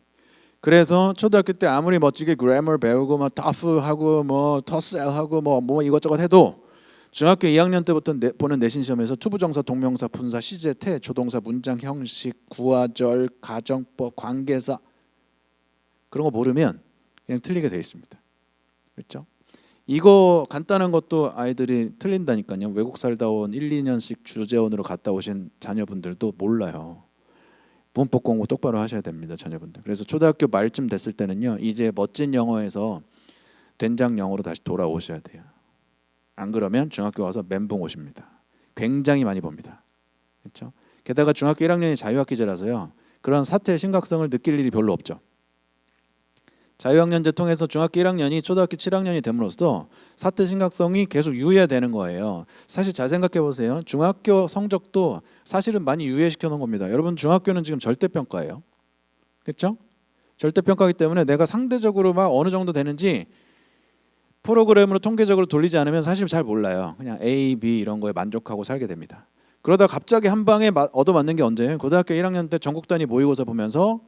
그래서 초등학교 때 아무리 멋지게 그래머 배우고 터프하고 터셀하고 뭐 이것저것 해도 중학교 2학년 때부터 보는 내신 시험에서 투부정사, 동명사, 분사, 시제, 태, 조동사, 문장 형식, 구화절, 가정법, 관계사 그런 거 모르면 그냥 틀리게 돼 있습니다. 그렇죠? 이거 간단한 것도 아이들이 틀린다니까요. 외국 살다 온 1, 2년씩 주재원으로 갔다 오신 자녀분들도 몰라요. 문법 공부 똑바로 하셔야 됩니다, 자녀분들. 그래서 초등학교 말쯤 됐을 때는요, 이제 멋진 영어에서 된장 영어로 다시 돌아오셔야 돼요. 안 그러면 중학교 가서 멘붕 오십니다. 굉장히 많이 봅니다. 그렇죠? 게다가 중학교 1학년이 자유학기제라서요, 그런 사태의 심각성을 느낄 일이 별로 없죠. 자유학년제 통해서 중학교 1학년이 초등학교 7학년이 됨으로써 사태 심각성이 계속 유예되는 거예요. 사실 잘 생각해 보세요. 중학교 성적도 사실은 많이 유예시켜 놓은 겁니다. 여러분 중학교는 지금 절대평가예요. 그렇죠? 절대평가이기 때문에 내가 상대적으로 막 어느 정도 되는지 프로그램으로 통계적으로 돌리지 않으면 사실 잘 몰라요. 그냥 A, B 이런 거에 만족하고 살게 됩니다. 그러다 갑자기 한 방에 얻어맞는 게 언제예요? 고등학교 1학년 때 전국 단위 모의고사 보면서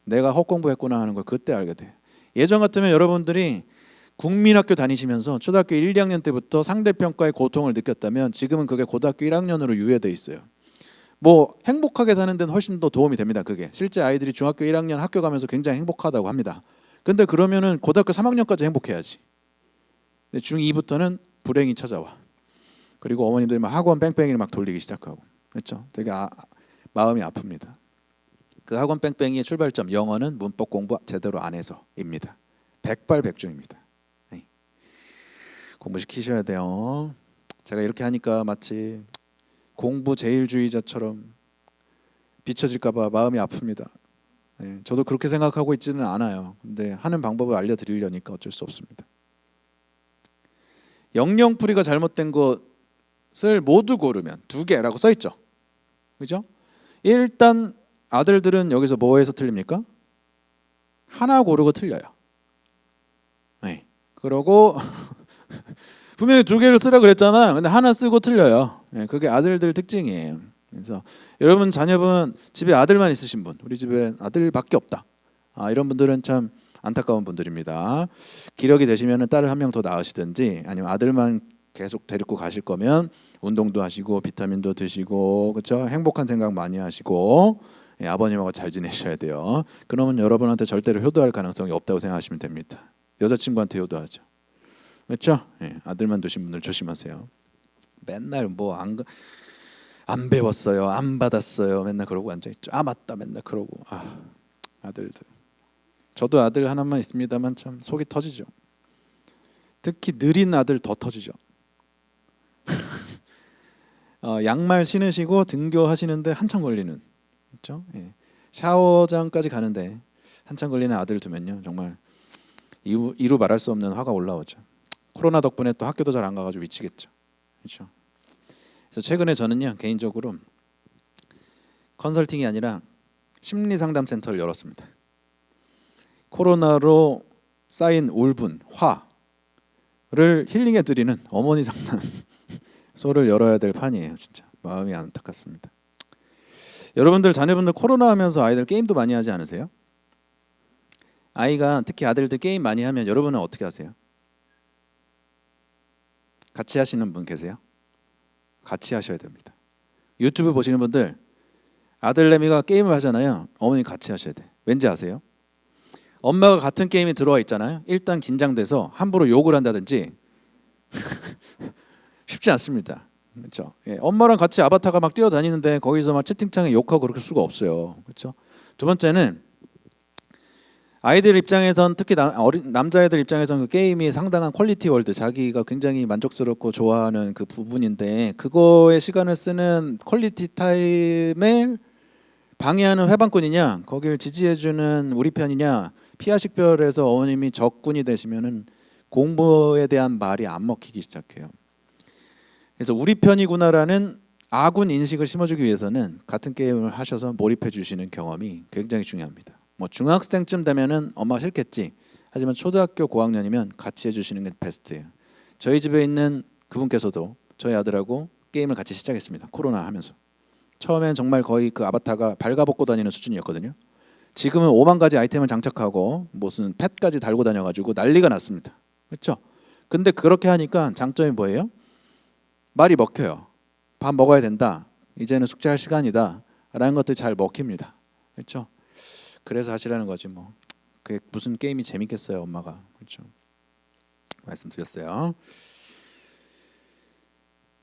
내가 헛공부했구나 하는 걸 그때 알게 돼요. 예전 같으면 여러분들이 국민학교 다니시면서 초등학교 1, 2학년 때부터 상대평가의 고통을 느꼈다면 지금은 그게 고등학교 1학년으로 유예돼 있어요. 뭐 행복하게 사는 데는 훨씬 더 도움이 됩니다. 그게 실제 아이들이 중학교 1학년 학교 가면서 굉장히 행복하다고 합니다. 근데 그러면은 고등학교 3학년까지 행복해야지. 근데 중2부터는 불행이 찾아와. 그리고 어머니들이 막 학원 뺑뺑이를 막 돌리기 시작하고, 그렇죠? 되게 마음이 아픕니다. 그 학원 뺑뺑이의 출발점 영어는 문법 공부 제대로 안 해서입니다. 백발백중입니다. 네. 공부시키셔야 돼요. 제가 이렇게 하니까 마치 공부 제일주의자처럼 비춰질까 봐 마음이 아픕니다. 네. 저도 그렇게 생각하고 있지는 않아요. 근데 하는 방법을 알려드리려니까 어쩔 수 없습니다. 영영풀이가 잘못된 것을 모두 고르면 2개라고 써 있죠. 그죠? 일단 아들들은 여기서 뭐에서 틀립니까? 하나 고르고 틀려요. 네. 그러고 분명히 2개를 쓰라 그랬잖아. 근데 하나 쓰고 틀려요. 네. 그게 아들들 특징이에요. 그래서 여러분 자녀분 집에 아들만 있으신 분, 우리 집에 아들밖에 없다. 이런 분들은 참 안타까운 분들입니다. 기력이 되시면 딸을 한 명 더 낳으시든지 아니면 아들만 계속 데리고 가실 거면 운동도 하시고 비타민도 드시고 그렇죠? 행복한 생각 많이 하시고 아버님하고 잘 지내셔야 돼요. 그러면 여러분한테 절대로 효도할 가능성이 없다고 생각하시면 됩니다. 여자친구한테 효도하죠. 그렇죠? 아들만 두신 분들 조심하세요. 맨날 뭐 안 배웠어요, 안 받았어요, 맨날 그러고 앉아 있죠. 맞다, 맨날 그러고. 아들들. 저도 아들 하나만 있습니다만 참 속이 터지죠. 특히 느린 아들 더 터지죠. 양말 신으시고 등교하시는데 한참 걸리는, 그렇죠? 샤워장까지 가는데 한참 걸리는 아들 두면요 정말 이루 말할 수 없는 화가 올라오죠. 코로나 덕분에 또 학교도 잘 안 가가지고 미치겠죠. 그렇죠? 그래서 최근에 저는요 개인적으로 컨설팅이 아니라 심리 상담 센터를 열었습니다. 코로나로 쌓인 울분, 화를 힐링해 드리는 어머니 상담소를 열어야 될 판이에요. 진짜 마음이 안타깝습니다. 여러분들 자녀분들 코로나 하면서 아이들 게임도 많이 하지 않으세요? 아이가 특히 아들들 게임 많이 하면 여러분은 어떻게 하세요? 같이 하시는 분 계세요? 같이 하셔야 됩니다. 유튜브 보시는 분들 아들내미가 게임을 하잖아요. 어머니 같이 하셔야 돼. 왠지 아세요? 엄마가 같은 게임에 들어와 있잖아요. 일단 긴장돼서 함부로 욕을 한다든지 쉽지 않습니다. 그렇죠? 엄마랑 같이 아바타가 막 뛰어다니는데 거기서 막 채팅창에 욕하고 그럴 수가 없어요. 그렇죠? 두 번째는 아이들 입장에선 특히 남자애들 입장에선 그 게임이 상당한 퀄리티 월드, 자기가 굉장히 만족스럽고 좋아하는 그 부분인데 그거에 시간을 쓰는 퀄리티 타임을 방해하는 회방꾼이냐, 거길 지지해주는 우리 편이냐, 피아식별에서 어머님이 적군이 되시면은 공부에 대한 말이 안 먹히기 시작해요. 그래서 우리 편이구나라는 아군 인식을 심어주기 위해서는 같은 게임을 하셔서 몰입해 주시는 경험이 굉장히 중요합니다. 뭐 중학생쯤 되면은 엄마가 싫겠지. 하지만 초등학교 고학년이면 같이 해주시는 게 베스트예요. 저희 집에 있는 그분께서도 저희 아들하고 게임을 같이 시작했습니다. 코로나 하면서. 처음엔 정말 거의 그 아바타가 발가벗고 다니는 수준이었거든요. 지금은 5만 가지 아이템을 장착하고 무슨 팻까지 달고 다녀가지고 난리가 났습니다. 그렇죠? 근데 그렇게 하니까 장점이 뭐예요? 말이 먹혀요. 밥 먹어야 된다. 이제는 숙제할 시간이다. 라는 것들이 잘 먹힙니다. 그렇죠? 그래서 하시라는 거지 뭐. 그게 무슨 게임이 재밌겠어요, 엄마가. 그렇죠? 말씀드렸어요.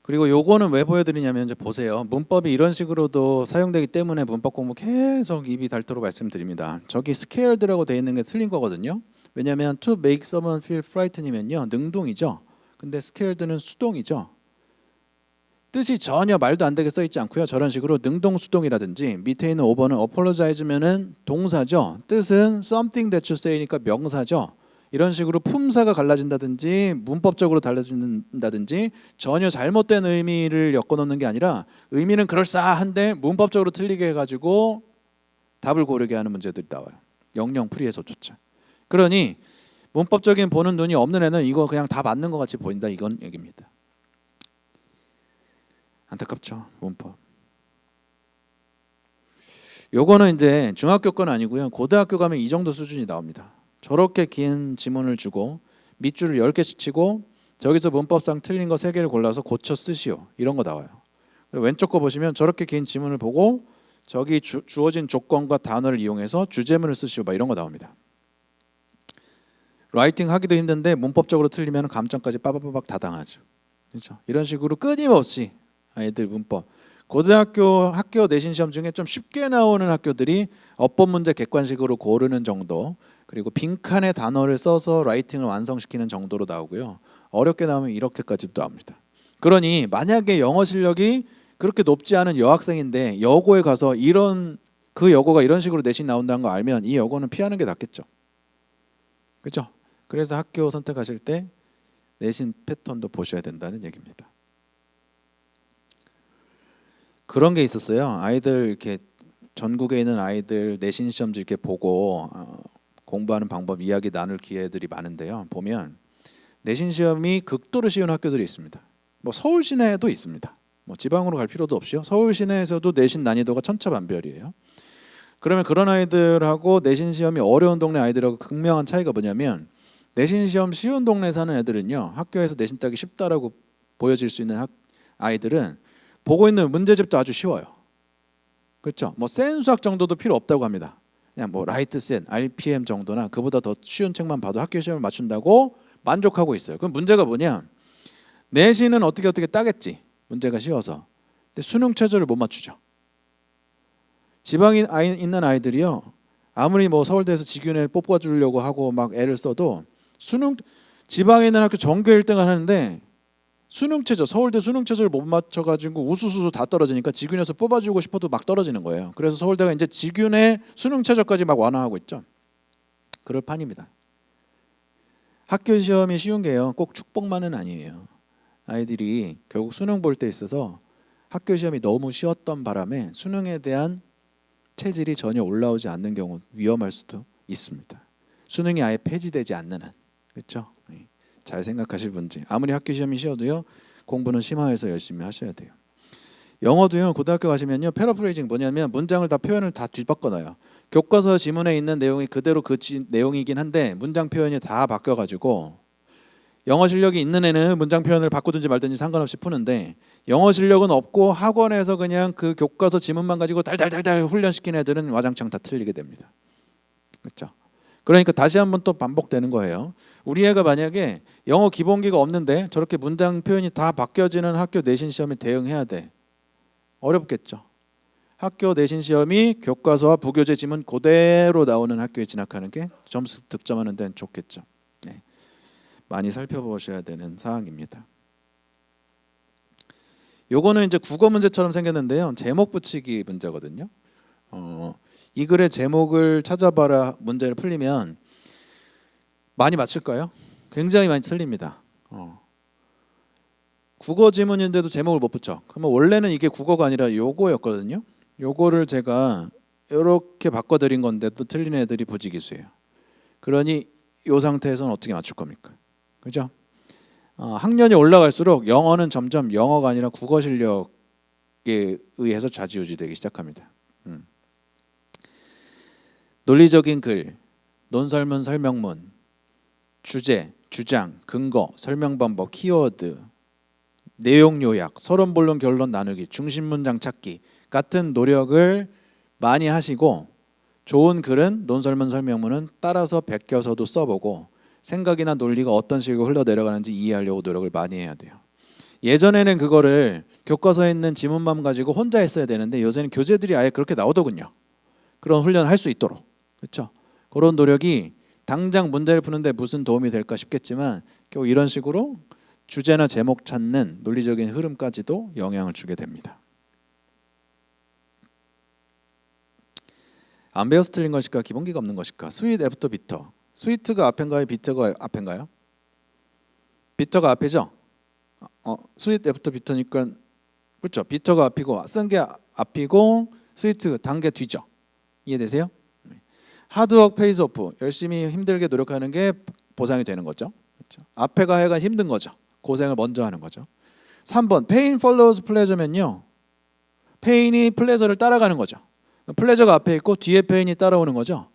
그리고 요거는 왜 보여드리냐면 이제 보세요. 문법이 이런 식으로도 사용되기 때문에 문법 공부 계속 입이 닳도록 말씀드립니다. 저기 scared라고 되어 있는 게 틀린 거거든요. 왜냐하면 to make someone feel frighten이면요 능동이죠. 근데 scared는 수동이죠. 뜻이 전혀 말도 안 되게 써 있지 않고요. 저런 식으로 능동수동이라든지 밑에 있는 5번은 apologize면은 동사죠. 뜻은 something that you say니까 명사죠. 이런 식으로 품사가 갈라진다든지 문법적으로 달라진다든지 전혀 잘못된 의미를 엮어놓는 게 아니라 의미는 그럴싸한데 문법적으로 틀리게 해가지고 답을 고르게 하는 문제들이 나와요. 영영풀이에서조차. 그러니 문법적인 보는 눈이 없는 애는 이거 그냥 다 맞는 것 같이 보인다, 이건 얘기입니다. 안타깝죠, 문법. 요거는 이제 중학교 건 아니고요. 고등학교 가면 이 정도 수준이 나옵니다. 저렇게 긴 지문을 주고 밑줄을 10개씩 치고 저기서 문법상 틀린 거 3개를 골라서 고쳐 쓰시오, 이런 거 나와요. 그리고 왼쪽 거 보시면 저렇게 긴 지문을 보고 저기 주어진 조건과 단어를 이용해서 주제문을 쓰시오, 막 이런 거 나옵니다. 라이팅 하기도 힘든데 문법적으로 틀리면 감점까지 빠바바박 다 당하죠. 그렇죠? 이런 식으로 끊임없이 아이들 문법. 고등학교 학교 내신 시험 중에 좀 쉽게 나오는 학교들이 어법 문제 객관식으로 고르는 정도, 그리고 빈칸에 단어를 써서 라이팅을 완성시키는 정도로 나오고요. 어렵게 나오면 이렇게까지도 나옵니다. 그러니 만약에 영어 실력이 그렇게 높지 않은 여학생인데 여고에 가서 그 여고가 이런 식으로 내신 나온다는 거 알면 이 여고는 피하는 게 낫겠죠. 그렇죠? 그래서 학교 선택하실 때 내신 패턴도 보셔야 된다는 얘기입니다. 그런 게 있었어요. 아이들 이렇게 전국에 있는 아이들 내신 시험지 이렇게 보고 공부하는 방법 이야기 나눌 기회들이 많은데요. 보면 내신 시험이 극도로 쉬운 학교들이 있습니다. 뭐 서울 시내에도 있습니다. 뭐 지방으로 갈 필요도 없이요. 서울 시내에서도 내신 난이도가 천차만별이에요. 그러면 그런 아이들하고 내신 시험이 어려운 동네 아이들하고 극명한 차이가 뭐냐면, 내신 시험 쉬운 동네 사는 애들은요, 학교에서 내신 따기 쉽다라고 보여질 수 있는 아이들은 보고 있는 문제집도 아주 쉬워요. 그렇죠? 뭐 센 수학 정도도 필요 없다고 합니다. 그냥 뭐 라이트센, RPM 정도나 그보다 더 쉬운 책만 봐도 학교 시험을 맞춘다고 만족하고 있어요. 그럼 문제가 뭐냐? 내신은 어떻게 따겠지. 문제가 쉬워서. 근데 수능 최저를 못 맞추죠. 지방에 있는 아이들이요, 아무리 뭐 서울대에서 직윤회를 뽑아주려고 하고 막 애를 써도 지방에 있는 학교 전교 1등을 하는데 수능 최저, 서울대 수능 최저를 못 맞춰가지고 우수수수 다 떨어지니까 직윤에서 뽑아주고 싶어도 막 떨어지는 거예요. 그래서 서울대가 이제 직윤의 수능 최저까지 막 완화하고 있죠. 그럴 판입니다. 학교 시험이 쉬운 게요, 꼭 축복만은 아니에요. 아이들이 결국 수능 볼 때 있어서 학교 시험이 너무 쉬웠던 바람에 수능에 대한 체질이 전혀 올라오지 않는 경우 위험할 수도 있습니다. 수능이 아예 폐지되지 않는 한. 그렇죠? 잘 생각하실 문제. 아무리 학교 시험이 쉬워도요, 공부는 심화해서 열심히 하셔야 돼요. 영어도요, 고등학교 가시면요, 패러프레이징 뭐냐면 문장을 다 표현을 다 뒤바꿔놔요. 교과서 지문에 있는 내용이 그대로 내용이긴 한데 문장 표현이 다 바뀌어가지고 영어 실력이 있는 애는 문장 표현을 바꾸든지 말든지 상관없이 푸는데, 영어 실력은 없고 학원에서 그냥 그 교과서 지문만 가지고 달달달달 훈련시킨 애들은 와장창 다 틀리게 됩니다. 그렇죠? 그러니까 다시 한번 또 반복되는 거예요. 우리 애가 만약에 영어 기본기가 없는데 저렇게 문장 표현이 다 바뀌어지는 학교 내신 시험에 대응해야 돼. 어렵겠죠. 학교 내신 시험이 교과서와 부교재 지문 그대로 나오는 학교에 진학하는 게 점수 득점하는 데는 좋겠죠. 네. 많이 살펴보셔야 되는 사항입니다. 요거는 이제 국어 문제처럼 생겼는데요, 제목 붙이기 문제거든요. 이 글의 제목을 찾아봐라 문제를 풀리면 많이 맞출까요? 굉장히 많이 틀립니다. 국어 지문인데도 제목을 못 붙여. 그러면 원래는 이게 국어가 아니라 요거였거든요. 요거를 제가 이렇게 바꿔드린 건데 또 틀린 애들이 부지기수예요. 그러니 이 상태에서는 어떻게 맞출 겁니까? 그죠? 학년이 올라갈수록 영어는 점점 영어가 아니라 국어 실력에 의해서 좌지우지되기 시작합니다. 논리적인 글, 논설문, 설명문, 주제, 주장, 근거, 설명 방법, 키워드, 내용 요약, 서론, 본론, 결론 나누기, 중심 문장 찾기 같은 노력을 많이 하시고, 좋은 글은 논설문, 설명문은 따라서 베껴서도 써보고 생각이나 논리가 어떤 식으로 흘러내려가는지 이해하려고 노력을 많이 해야 돼요. 예전에는 그거를 교과서에 있는 지문만 가지고 혼자 했어야 되는데 요새는 교재들이 아예 그렇게 나오더군요. 그런 훈련을 할 수 있도록. 그렇죠? 그런 노력이 당장 문제를 푸는데 무슨 도움이 될까 싶겠지만 결국 이런 식으로 주제나 제목 찾는 논리적인 흐름까지도 영향을 주게 됩니다. 안 배워서 틀린 것일까? 기본기가 없는 것일까? 스윗 애프터 비터. 스위트가 앞인가요? 비터가 앞인가요? 비터가 앞이죠? 스윗 애프터 비터니까 그렇죠. 비터가 앞이고 쓴 게 앞이고 스위트 단 게 뒤죠. 이해되세요? 하드워크 페이스 오프. 열심히 힘들게 노력하는 게 보상이 되는 거죠. 그렇죠? 앞에가 해가 힘든 거죠. 고생을 먼저 하는 거죠. 3번 pain follows pleasure면요. 페인이 플레저를 따라가는 거죠. 플레저가 앞에 있고 뒤에 페인이 따라오는 거죠.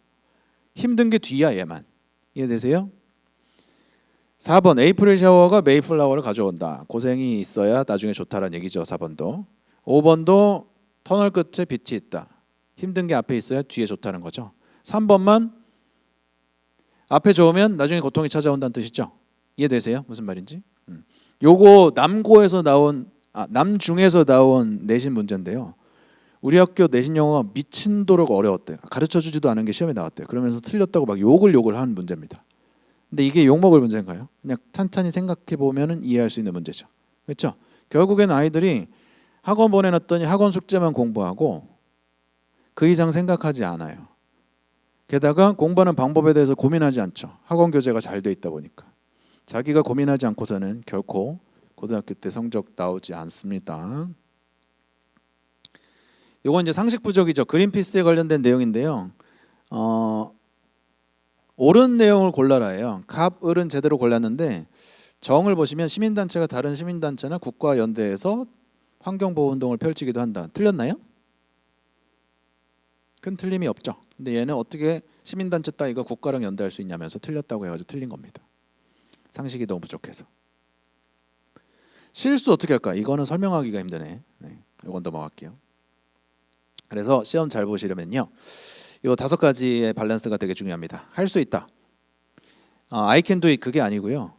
힘든 게 뒤야 얘만. 이해되세요? 4번 에이프릴 샤워가 메이 플라워를 가져온다. 고생이 있어야 나중에 좋다라는 얘기죠. 4번도. 5번도 터널 끝에 빛이 있다. 힘든 게 앞에 있어야 뒤에 좋다는 거죠. 3번만 앞에 좋으면 나중에 고통이 찾아온다는 뜻이죠. 이해되세요? 무슨 말인지? 요거 남고에서 나온 남중에서 나온 내신 문제인데요. 우리 학교 내신 영어가 미친도록 어려웠대요. 가르쳐주지도 않은 게 시험에 나왔대요. 그러면서 틀렸다고 막 욕을 하는 문제입니다. 근데 이게 욕먹을 문제인가요? 그냥 찬찬히 생각해 보면은 이해할 수 있는 문제죠. 그렇죠? 결국에는 아이들이 학원 보내놨더니 학원 숙제만 공부하고 그 이상 생각하지 않아요. 게다가 공부하는 방법에 대해서 고민하지 않죠. 학원 교재가 잘 돼 있다 보니까. 자기가 고민하지 않고서는 결코 고등학교 때 성적 나오지 않습니다. 이건 이제 상식 부족이죠. 그린피스에 관련된 내용인데요. 옳은 내용을 골라라예요. 갑, 을은 제대로 골랐는데 정을 보시면 시민단체가 다른 시민단체나 국가 연대에서 환경보호운동을 펼치기도 한다. 틀렸나요? 큰 틀림이 없죠. 근데 얘는 어떻게 시민단체 따위가 국가랑 연대할 수 있냐면서 틀렸다고 해가지고 틀린 겁니다. 상식이 너무 부족해서. 실수 어떻게 할까? 이거는 설명하기가 힘드네. 네, 이건 넘어갈게요. 그래서 시험 잘 보시려면요. 이 5가지의 밸런스가 되게 중요합니다. 할 수 있다. I can do it 그게 아니고요.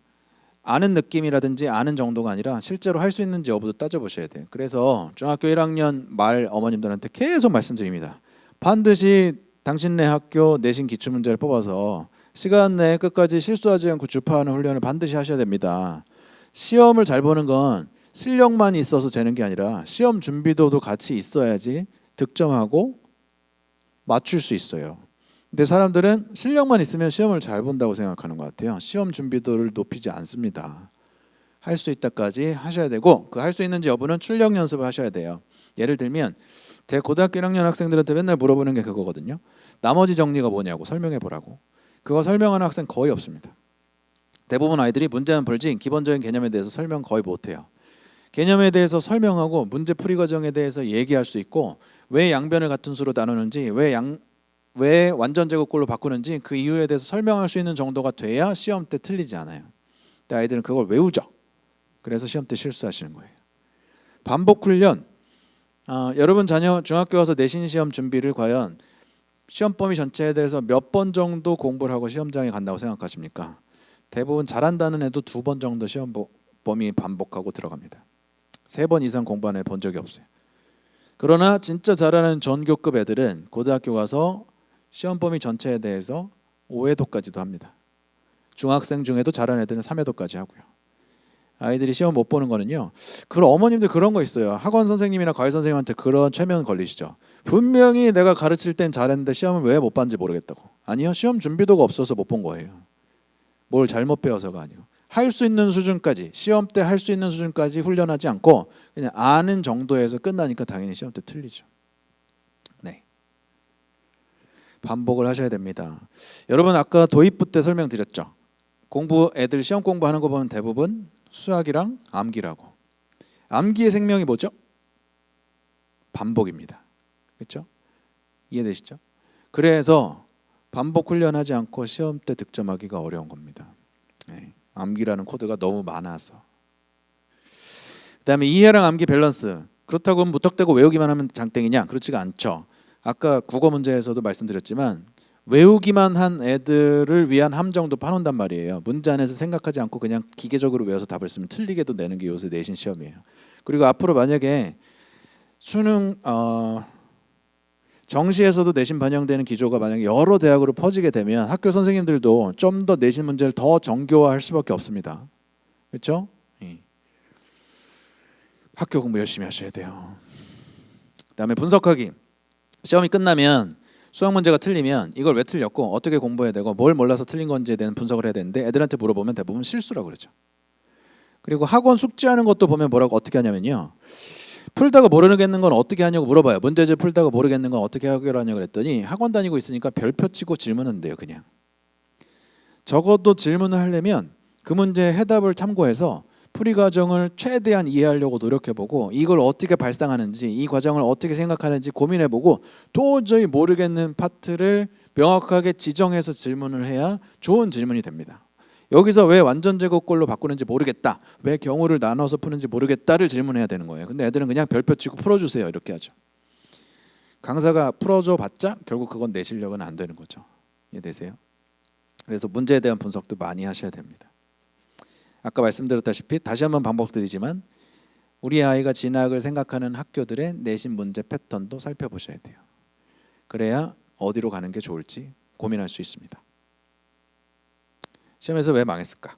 아는 느낌이라든지 아는 정도가 아니라 실제로 할 수 있는지 여부도 따져보셔야 돼요. 그래서 중학교 1학년 말 어머님들한테 계속 말씀드립니다. 반드시 당신네 학교 내신 기출문제를 뽑아서 시간 내에 끝까지 실수하지 않고 주파하는 훈련을 반드시 하셔야 됩니다. 시험을 잘 보는 건 실력만 있어서 되는 게 아니라 시험 준비도도 같이 있어야지 득점하고 맞출 수 있어요. 근데 사람들은 실력만 있으면 시험을 잘 본다고 생각하는 것 같아요. 시험 준비도를 높이지 않습니다. 할 수 있다까지 하셔야 되고 그 할 수 있는지 여부는 출력 연습을 하셔야 돼요. 예를 들면 제 고등학교 1학년 학생들한테 맨날 물어보는 게 그거거든요. 나머지 정리가 뭐냐고 설명해 보라고. 그거 설명하는 학생 거의 없습니다. 대부분 아이들이 문제만 풀지 기본적인 개념에 대해서 설명 거의 못해요. 개념에 대해서 설명하고 문제 풀이 과정에 대해서 얘기할 수 있고 왜 양변을 같은 수로 나누는지 왜 완전 제곱꼴로 바꾸는지 그 이유에 대해서 설명할 수 있는 정도가 돼야 시험 때 틀리지 않아요. 근데 아이들은 그걸 외우죠. 그래서 시험 때 실수하시는 거예요. 반복 훈련. 여러분 자녀 중학교 와서 내신 시험 준비를 과연 시험 범위 전체에 대해서 몇 번 정도 공부를 하고 시험장에 간다고 생각하십니까? 대부분 잘한다는 애도 2번 정도 시험 범위 반복하고 들어갑니다. 3번 이상 공부하는 애 본 적이 없어요. 그러나 진짜 잘하는 전교급 애들은 고등학교 가서 시험 범위 전체에 대해서 5회도까지도 합니다. 중학생 중에도 잘하는 애들은 3회도까지 하고요. 아이들이 시험 못 보는 거는요. 그럼 어머님들 그런 거 있어요. 학원 선생님이나 과외 선생님한테 그런 최면 걸리시죠. 분명히 내가 가르칠 땐 잘했는데 시험을 왜 못 봤는지 모르겠다고. 아니요. 시험 준비도가 없어서 못 본 거예요. 뭘 잘못 배워서가 아니고. 할 수 있는 수준까지 시험 때 할 수 있는 수준까지 훈련하지 않고 그냥 아는 정도에서 끝나니까 당연히 시험 때 틀리죠. 네. 반복을 하셔야 됩니다. 여러분 아까 도입부 때 설명드렸죠. 애들 시험 공부하는 거 보면 대부분 수학이랑 암기라고. 암기의 생명이 뭐죠? 반복입니다. 그렇죠? 이해되시죠? 그래서 반복 훈련하지 않고 시험 때 득점하기가 어려운 겁니다. 네. 암기라는 코드가 너무 많아서. 그다음에 이해랑 암기 밸런스. 그렇다고 무턱대고 외우기만 하면 장땡이냐? 그렇지가 않죠. 아까 국어 문제에서도 말씀드렸지만 외우기만 한 애들을 위한 함정도 파놓는단 말이에요. 문제 안에서 생각하지 않고 그냥 기계적으로 외워서 답을 쓰면 틀리게도 내는 게 요새 내신 시험이에요. 그리고 앞으로 만약에 수능 정시에서도 내신 반영되는 기조가 만약에 여러 대학으로 퍼지게 되면 학교 선생님들도 좀 더 내신 문제를 더 정교화할 수밖에 없습니다. 그렇죠? 학교 공부 열심히 하셔야 돼요. 그다음에 분석하기. 시험이 끝나면 수학 문제가 틀리면 이걸 왜 틀렸고 어떻게 공부해야 되고 뭘 몰라서 틀린 건지에 대한 분석을 해야 되는데 애들한테 물어보면 대부분 실수라고 그러죠. 그리고 학원 숙제하는 것도 보면 뭐라고 어떻게 하냐면요. 풀다가 모르겠는 건 어떻게 하냐고 물어봐요. 문제집 풀다가 모르겠는 건 어떻게 하냐고 그랬더니 학원 다니고 있으니까 별표 치고 질문은 돼요. 그냥. 적어도 질문을 하려면 그 문제의 해답을 참고해서 풀이 과정을 최대한 이해하려고 노력해보고 이걸 어떻게 발상하는지 이 과정을 어떻게 생각하는지 고민해보고 도저히 모르겠는 파트를 명확하게 지정해서 질문을 해야 좋은 질문이 됩니다. 여기서 왜 완전 제곱꼴로 바꾸는지 모르겠다, 왜 경우를 나눠서 푸는지 모르겠다를 질문해야 되는 거예요. 근데 애들은 그냥 별표 치고 풀어주세요 이렇게 하죠. 강사가 풀어줘 봤자 결국 그건 내 실력은 안 되는 거죠. 이해되세요? 그래서 문제에 대한 분석도 많이 하셔야 됩니다. 아까 말씀드렸다시피 다시 한번 반복드리지만 우리 아이가 진학을 생각하는 학교들의 내신 문제 패턴도 살펴보셔야 돼요. 그래야 어디로 가는 게 좋을지 고민할 수 있습니다. 시험에서 왜 망했을까?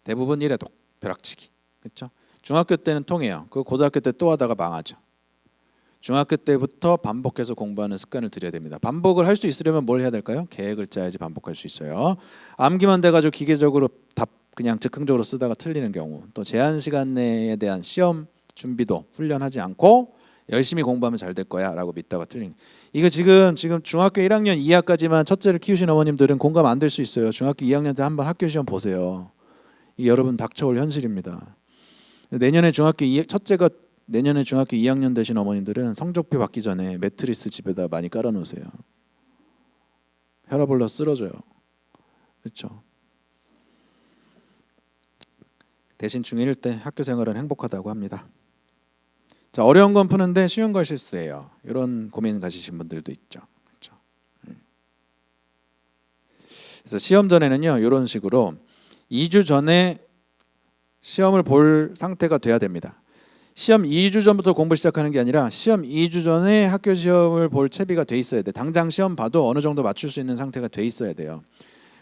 대부분 이래도 벼락치기. 그렇죠? 중학교 때는 통해요. 그 고등학교 때 또 하다가 망하죠. 중학교 때부터 반복해서 공부하는 습관을 들여야 됩니다. 반복을 할 수 있으려면 뭘 해야 될까요? 계획을 짜야지 반복할 수 있어요. 암기만 돼가지고 기계적으로 답 그냥 즉흥적으로 쓰다가 틀리는 경우, 또 제한 시간 내에 대한 시험 준비도 훈련하지 않고 열심히 공부하면 잘 될 거야 라고 믿다가 틀린. 이거 지금 중학교 1학년 2학까지만 첫째를 키우신 어머님들은 공감 안 될 수 있어요. 중학교 2학년 때 한번 학교 시험 보세요. 이게 여러분 닥쳐올 현실입니다. 첫째가 내년에 중학교 2학년 되신 어머님들은 성적표 받기 전에 매트리스 집에다 많이 깔아놓으세요. 혈압 올라 쓰러져요. 그렇죠? 대신 중1 때 학교 생활은 행복하다고 합니다. 자, 어려운 건 푸는데 쉬운 걸 실수해요. 이런 고민 가지신 분들도 있죠. 그렇죠? 그래서 시험 전에는요, 이런 식으로 2주 전에 시험을 볼 상태가 돼야 됩니다. 시험 2주 전부터 공부 시작하는 게 아니라 시험 2주 전에 학교 시험을 볼 채비가 돼 있어야 돼. 당장 시험 봐도 어느 정도 맞출 수 있는 상태가 돼 있어야 돼요.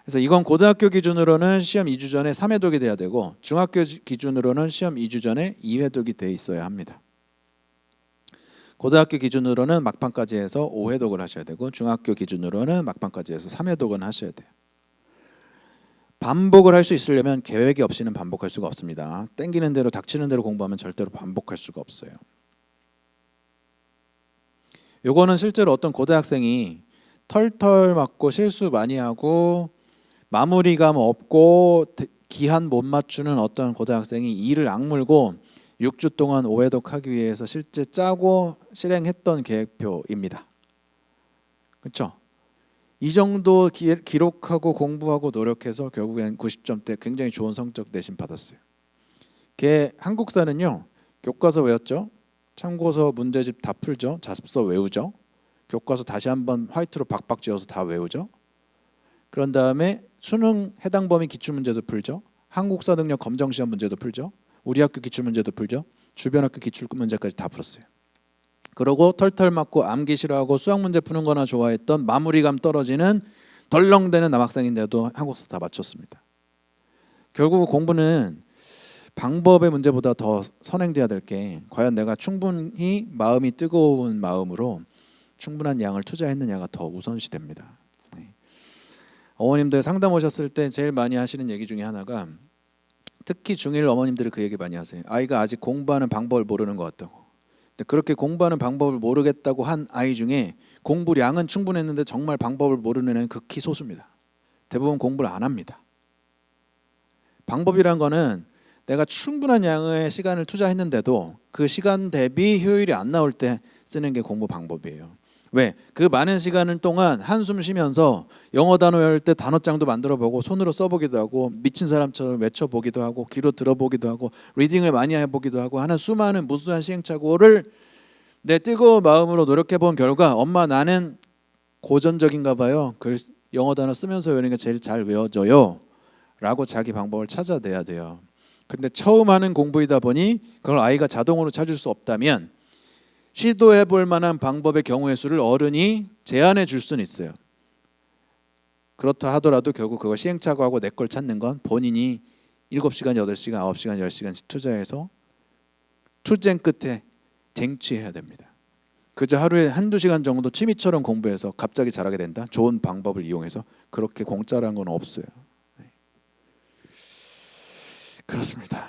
그래서 이건 고등학교 기준으로는 시험 2주 전에 3회독이 돼야 되고 중학교 기준으로는 시험 2주 전에 2회독이 돼 있어야 합니다. 고등학교 기준으로는 막판까지 해서 5회독을 하셔야 되고 중학교 기준으로는 막판까지 해서 3회독은 하셔야 돼요. 반복을 할 수 있으려면 계획이 없이는 반복할 수가 없습니다. 땡기는 대로 닥치는 대로 공부하면 절대로 반복할 수가 없어요. 요거는 실제로 어떤 고등학생이 털털 맞고 실수 많이 하고 마무리감 없고 기한 못 맞추는 어떤 고등학생이 이를 악물고 6주 동안 5회독 하기 위해서 실제 짜고 실행했던 계획표입니다. 그렇죠? 이 정도 기록하고 공부하고 노력해서 결국엔 90점대 굉장히 좋은 성적 내신 받았어요. 걔 한국사는요, 교과서 외웠죠, 참고서 문제집 다 풀죠, 자습서 외우죠, 교과서 다시 한번 화이트로 박박 지어서 다 외우죠. 그런 다음에 수능 해당 범위 기출문제도 풀죠, 한국사 능력 검정시험 문제도 풀죠, 우리 학교 기출문제도 풀죠, 주변 학교 기출문제까지 다 풀었어요. 그러고 털털 맞고 암기 싫어하고 수학 문제 푸는 거나 좋아했던 마무리감 떨어지는 덜렁대는 남학생인데도 한국사 다 맞췄습니다. 결국 공부는 방법의 문제보다 더 선행돼야 될 게 과연 내가 충분히 마음이 뜨거운 마음으로 충분한 양을 투자했느냐가 더 우선시 됩니다. 어머님들 상담 오셨을 때 제일 많이 하시는 얘기 중에 하나가, 특히 중1 어머님들이 그 얘기 많이 하세요. 아이가 아직 공부하는 방법을 모르는 것 같다고. 그렇게 공부하는 방법을 모르겠다고 한 아이 중에 공부량은 충분했는데 정말 방법을 모르는 애는 극히 소수입니다. 대부분 공부를 안 합니다. 방법이란 거는 내가 충분한 양의 시간을 투자했는데도 그 시간 대비 효율이 안 나올 때 쓰는 게 공부 방법이에요. 왜? 그 많은 시간 동안 한숨 쉬면서 영어 단어 외울 때 단어장도 만들어보고 손으로 써보기도 하고 미친 사람처럼 외쳐보기도 하고 귀로 들어보기도 하고 리딩을 많이 해보기도 하고 하는 수많은 무수한 시행착오를 내 뜨거운 마음으로 노력해본 결과, 엄마 나는 고전적인가 봐요, 영어 단어 쓰면서 외우는 게 제일 잘 외워져요 라고 자기 방법을 찾아내야 돼요. 근데 처음 하는 공부이다 보니 그걸 아이가 자동으로 찾을 수 없다면 시도해 볼 만한 방법의 경우의 수를 어른이 제한해 줄 수는 있어요. 그렇다 하더라도 결국 그걸 시행착오하고 내 걸 찾는 건 본인이 7시간, 8시간, 9시간, 10시간씩 투자해서 투쟁 끝에 쟁취해야 됩니다. 그저 하루에 한두 시간 정도 취미처럼 공부해서 갑자기 잘하게 된다. 좋은 방법을 이용해서 그렇게 공짜라는 건 없어요. 그렇습니다.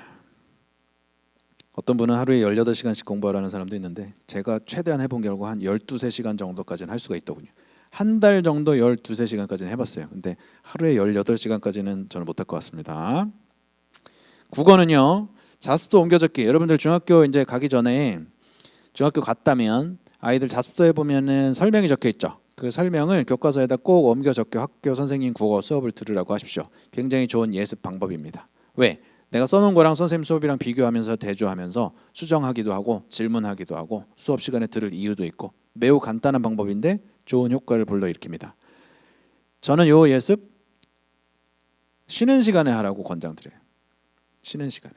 어떤 분은 하루에 18시간씩 공부하라는 사람도 있는데 제가 최대한 해본 결과 한 12~13시간 정도까지는 할 수가 있더군요. 한 달 정도 12~13시간까지는 해봤어요. 근데 하루에 18시간까지는 저는 못할 것 같습니다. 국어는요. 자습서 옮겨적기. 여러분들 중학교 이제 가기 전에 중학교 갔다면 아이들 자습서에 보면은 설명이 적혀 있죠. 그 설명을 교과서에다 꼭 옮겨 적혀 학교 선생님 국어 수업을 들으라고 하십시오. 굉장히 좋은 예습 방법입니다. 왜? 내가 써놓은 거랑 선생님 수업이랑 비교하면서 대조하면서 수정하기도 하고 질문하기도 하고 수업 시간에 들을 이유도 있고 매우 간단한 방법인데 좋은 효과를 불러일으킵니다. 저는 요 예습 쉬는 시간에 하라고 권장드려요. 쉬는 시간에.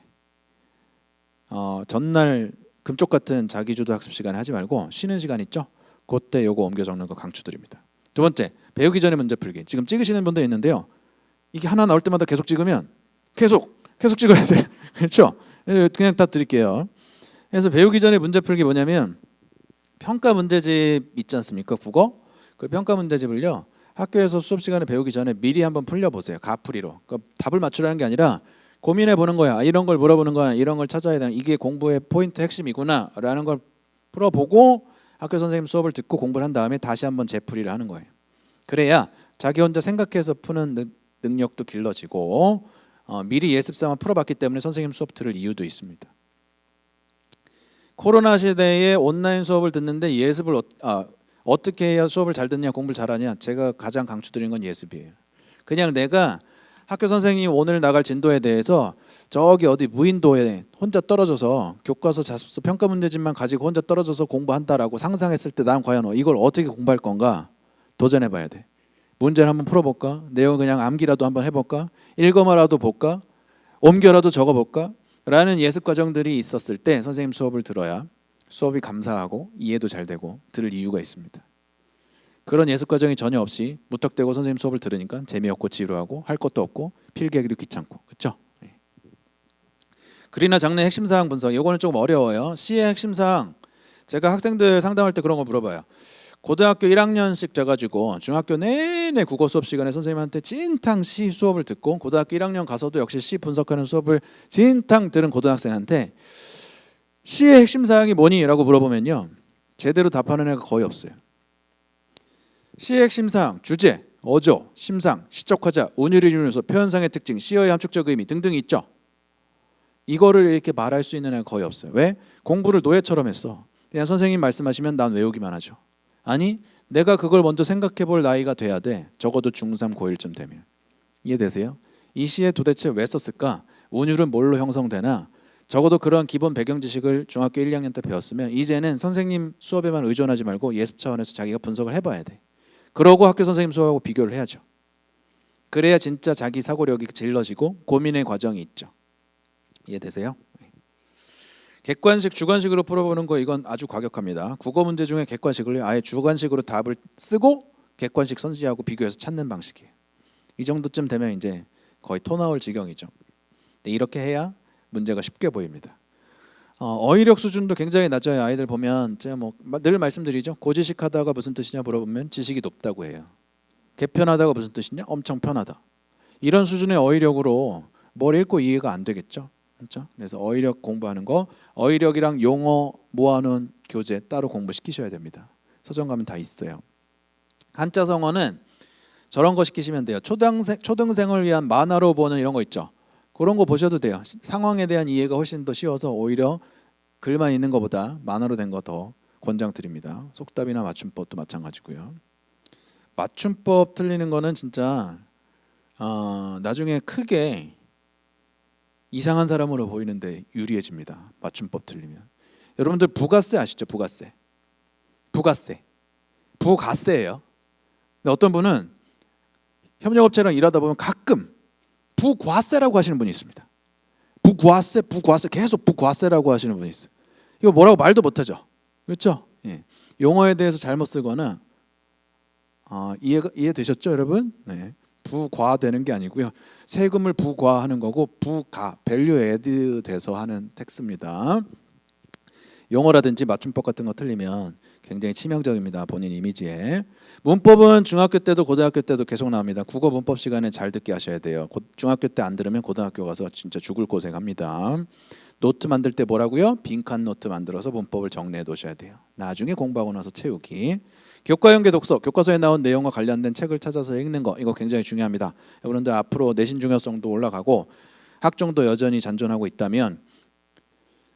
전날 금쪽 같은 자기주도 학습 시간에 하지 말고 쉬는 시간 있죠? 그때 요거 옮겨 적는 거 강추드립니다. 두 번째, 배우기 전에 문제 풀기. 지금 찍으시는 분도 있는데요. 이게 하나 나올 때마다 계속 찍으면 계속 찍어야 돼요. 그렇죠? 그냥 다 드릴게요. 그래서 배우기 전에 문제 풀기 뭐냐면 평가 문제집 있지 않습니까? 국어? 그 평가 문제집을요. 학교에서 수업 시간에 배우기 전에 미리 한번 풀려보세요. 가풀이로. 그러니까 답을 맞추라는 게 아니라 고민해 보는 거야. 이런 걸 물어보는 거야. 이런 걸 찾아야 되는 이게 공부의 포인트 핵심이구나 라는 걸 풀어보고 학교 선생님 수업을 듣고 공부를 한 다음에 다시 한번 재풀이를 하는 거예요. 그래야 자기 혼자 생각해서 푸는 능력도 길러지고 미리 예습 삼아 풀어봤기 때문에 선생님 수업 들을 이유도 있습니다. 코로나 시대에 온라인 수업을 듣는데 예습을 어떻게 해야 수업을 잘 듣냐 공부를 잘하냐 제가 가장 강추드리는 건 예습이에요. 그냥 내가 학교 선생님 오늘 나갈 진도에 대해서 저기 어디 무인도에 혼자 떨어져서 교과서 자습서 평가 문제집만 가지고 혼자 떨어져서 공부한다라고 상상했을 때 난 과연 이걸 어떻게 공부할 건가 도전해봐야 돼. 문제를 한번 풀어볼까? 내용을 그냥 암기라도 한번 해볼까? 읽어마라도 볼까? 옮겨라도 적어볼까? 라는 예습 과정들이 있었을 때 선생님 수업을 들어야 수업이 감사하고 이해도 잘 되고 들을 이유가 있습니다. 그런 예습 과정이 전혀 없이 무턱대고 선생님 수업을 들으니까 재미없고 지루하고 할 것도 없고 필기하기도 귀찮고 그렇죠? 글이나 장르 핵심 사항 분석. 이거는 조금 어려워요. 시의 핵심 사항. 제가 학생들 상담할 때 그런 거 물어봐요. 고등학교 1학년씩 돼가지고 중학교 내내 국어 수업 시간에 선생님한테 진탕 시 수업을 듣고 고등학교 1학년 가서도 역시 시 분석하는 수업을 진탕 들은 고등학생한테 시의 핵심 사항이 뭐니? 라고 물어보면요. 제대로 답하는 애가 거의 없어요. 시의 핵심 사항, 주제, 어조, 심상, 시적화자, 운율, 이륜요소, 표현상의 특징, 시어의 함축적 의미 등등 있죠. 이거를 이렇게 말할 수 있는 애가 거의 없어요. 왜? 공부를 노예처럼 했어. 그냥 선생님 말씀하시면 난 외우기만 하죠. 아니 내가 그걸 먼저 생각해 볼 나이가 돼야 돼. 적어도 중3, 고1쯤 되면. 이해되세요? 이 시에 도대체 왜 썼을까? 운율은 뭘로 형성되나? 적어도 그런 기본 배경 지식을 중학교 1, 2학년 때 배웠으면 이제는 선생님 수업에만 의존하지 말고 예습 차원에서 자기가 분석을 해봐야 돼. 그러고 학교 선생님 수업하고 비교를 해야죠. 그래야 진짜 자기 사고력이 질러지고 고민의 과정이 있죠. 이해되세요? 객관식, 주관식으로 풀어보는 거 이건 아주 과격합니다. 국어 문제 중에 객관식을 아예 주관식으로 답을 쓰고 객관식 선지하고 비교해서 찾는 방식이에요. 이 정도쯤 되면 이제 거의 토 나올 지경이죠. 근데 이렇게 해야 문제가 쉽게 보입니다. 어휘력 수준도 굉장히 낮아요. 아이들 보면 제가 늘 말씀드리죠. 고지식하다가 무슨 뜻이냐 물어보면 지식이 높다고 해요. 개편하다가 무슨 뜻이냐? 엄청 편하다. 이런 수준의 어휘력으로 뭘 읽고 이해가 안 되겠죠. 그렇죠? 그래서 어휘력 공부하는 거, 어휘력이랑 용어 모아놓은 교재 따로 공부시키셔야 됩니다. 서점 가면 다 있어요. 한자 성어는 저런 거 시키시면 돼요. 초등생을 위한 만화로 보는 이런 거 있죠. 그런 거 보셔도 돼요. 상황에 대한 이해가 훨씬 더 쉬워서 오히려 글만 있는 것보다 만화로 된 거 더 권장드립니다. 속담이나 맞춤법도 마찬가지고요. 맞춤법 틀리는 거는 진짜 나중에 크게 이상한 사람으로 보이는데 유리해집니다. 맞춤법 틀리면. 여러분들 부가세 아시죠? 부가세예요. 근데 어떤 분은 협력업체랑 일하다 보면 가끔 부과세라고 하시는 분이 있습니다. 부과세 계속 부과세라고 하시는 분이 있어요. 이거 뭐라고 말도 못하죠. 그렇죠? 예. 용어에 대해서 잘못 쓰거나 이해되셨죠, 여러분? 네. 부과되는 게 아니고요. 세금을 부과하는 거고 부가 밸류 애드 돼서 하는 텍스입니다. 용어라든지 맞춤법 같은 거 틀리면 굉장히 치명적입니다. 본인 이미지에. 문법은 중학교 때도 고등학교 때도 계속 나옵니다. 국어 문법 시간에 잘 듣게 하셔야 돼요. 중학교 때 안 들으면 고등학교 가서 진짜 죽을 고생합니다. 노트 만들 때 뭐라고요? 빈칸 노트 만들어서 문법을 정리해 놓으셔야 돼요. 나중에 공부하고 나서 채우기. 교과 연계 독서, 교과서에 나온 내용과 관련된 책을 찾아서 읽는 거, 이거 굉장히 중요합니다. 여러분들 앞으로 내신 중요성도 올라가고 학종도 여전히 잔존하고 있다면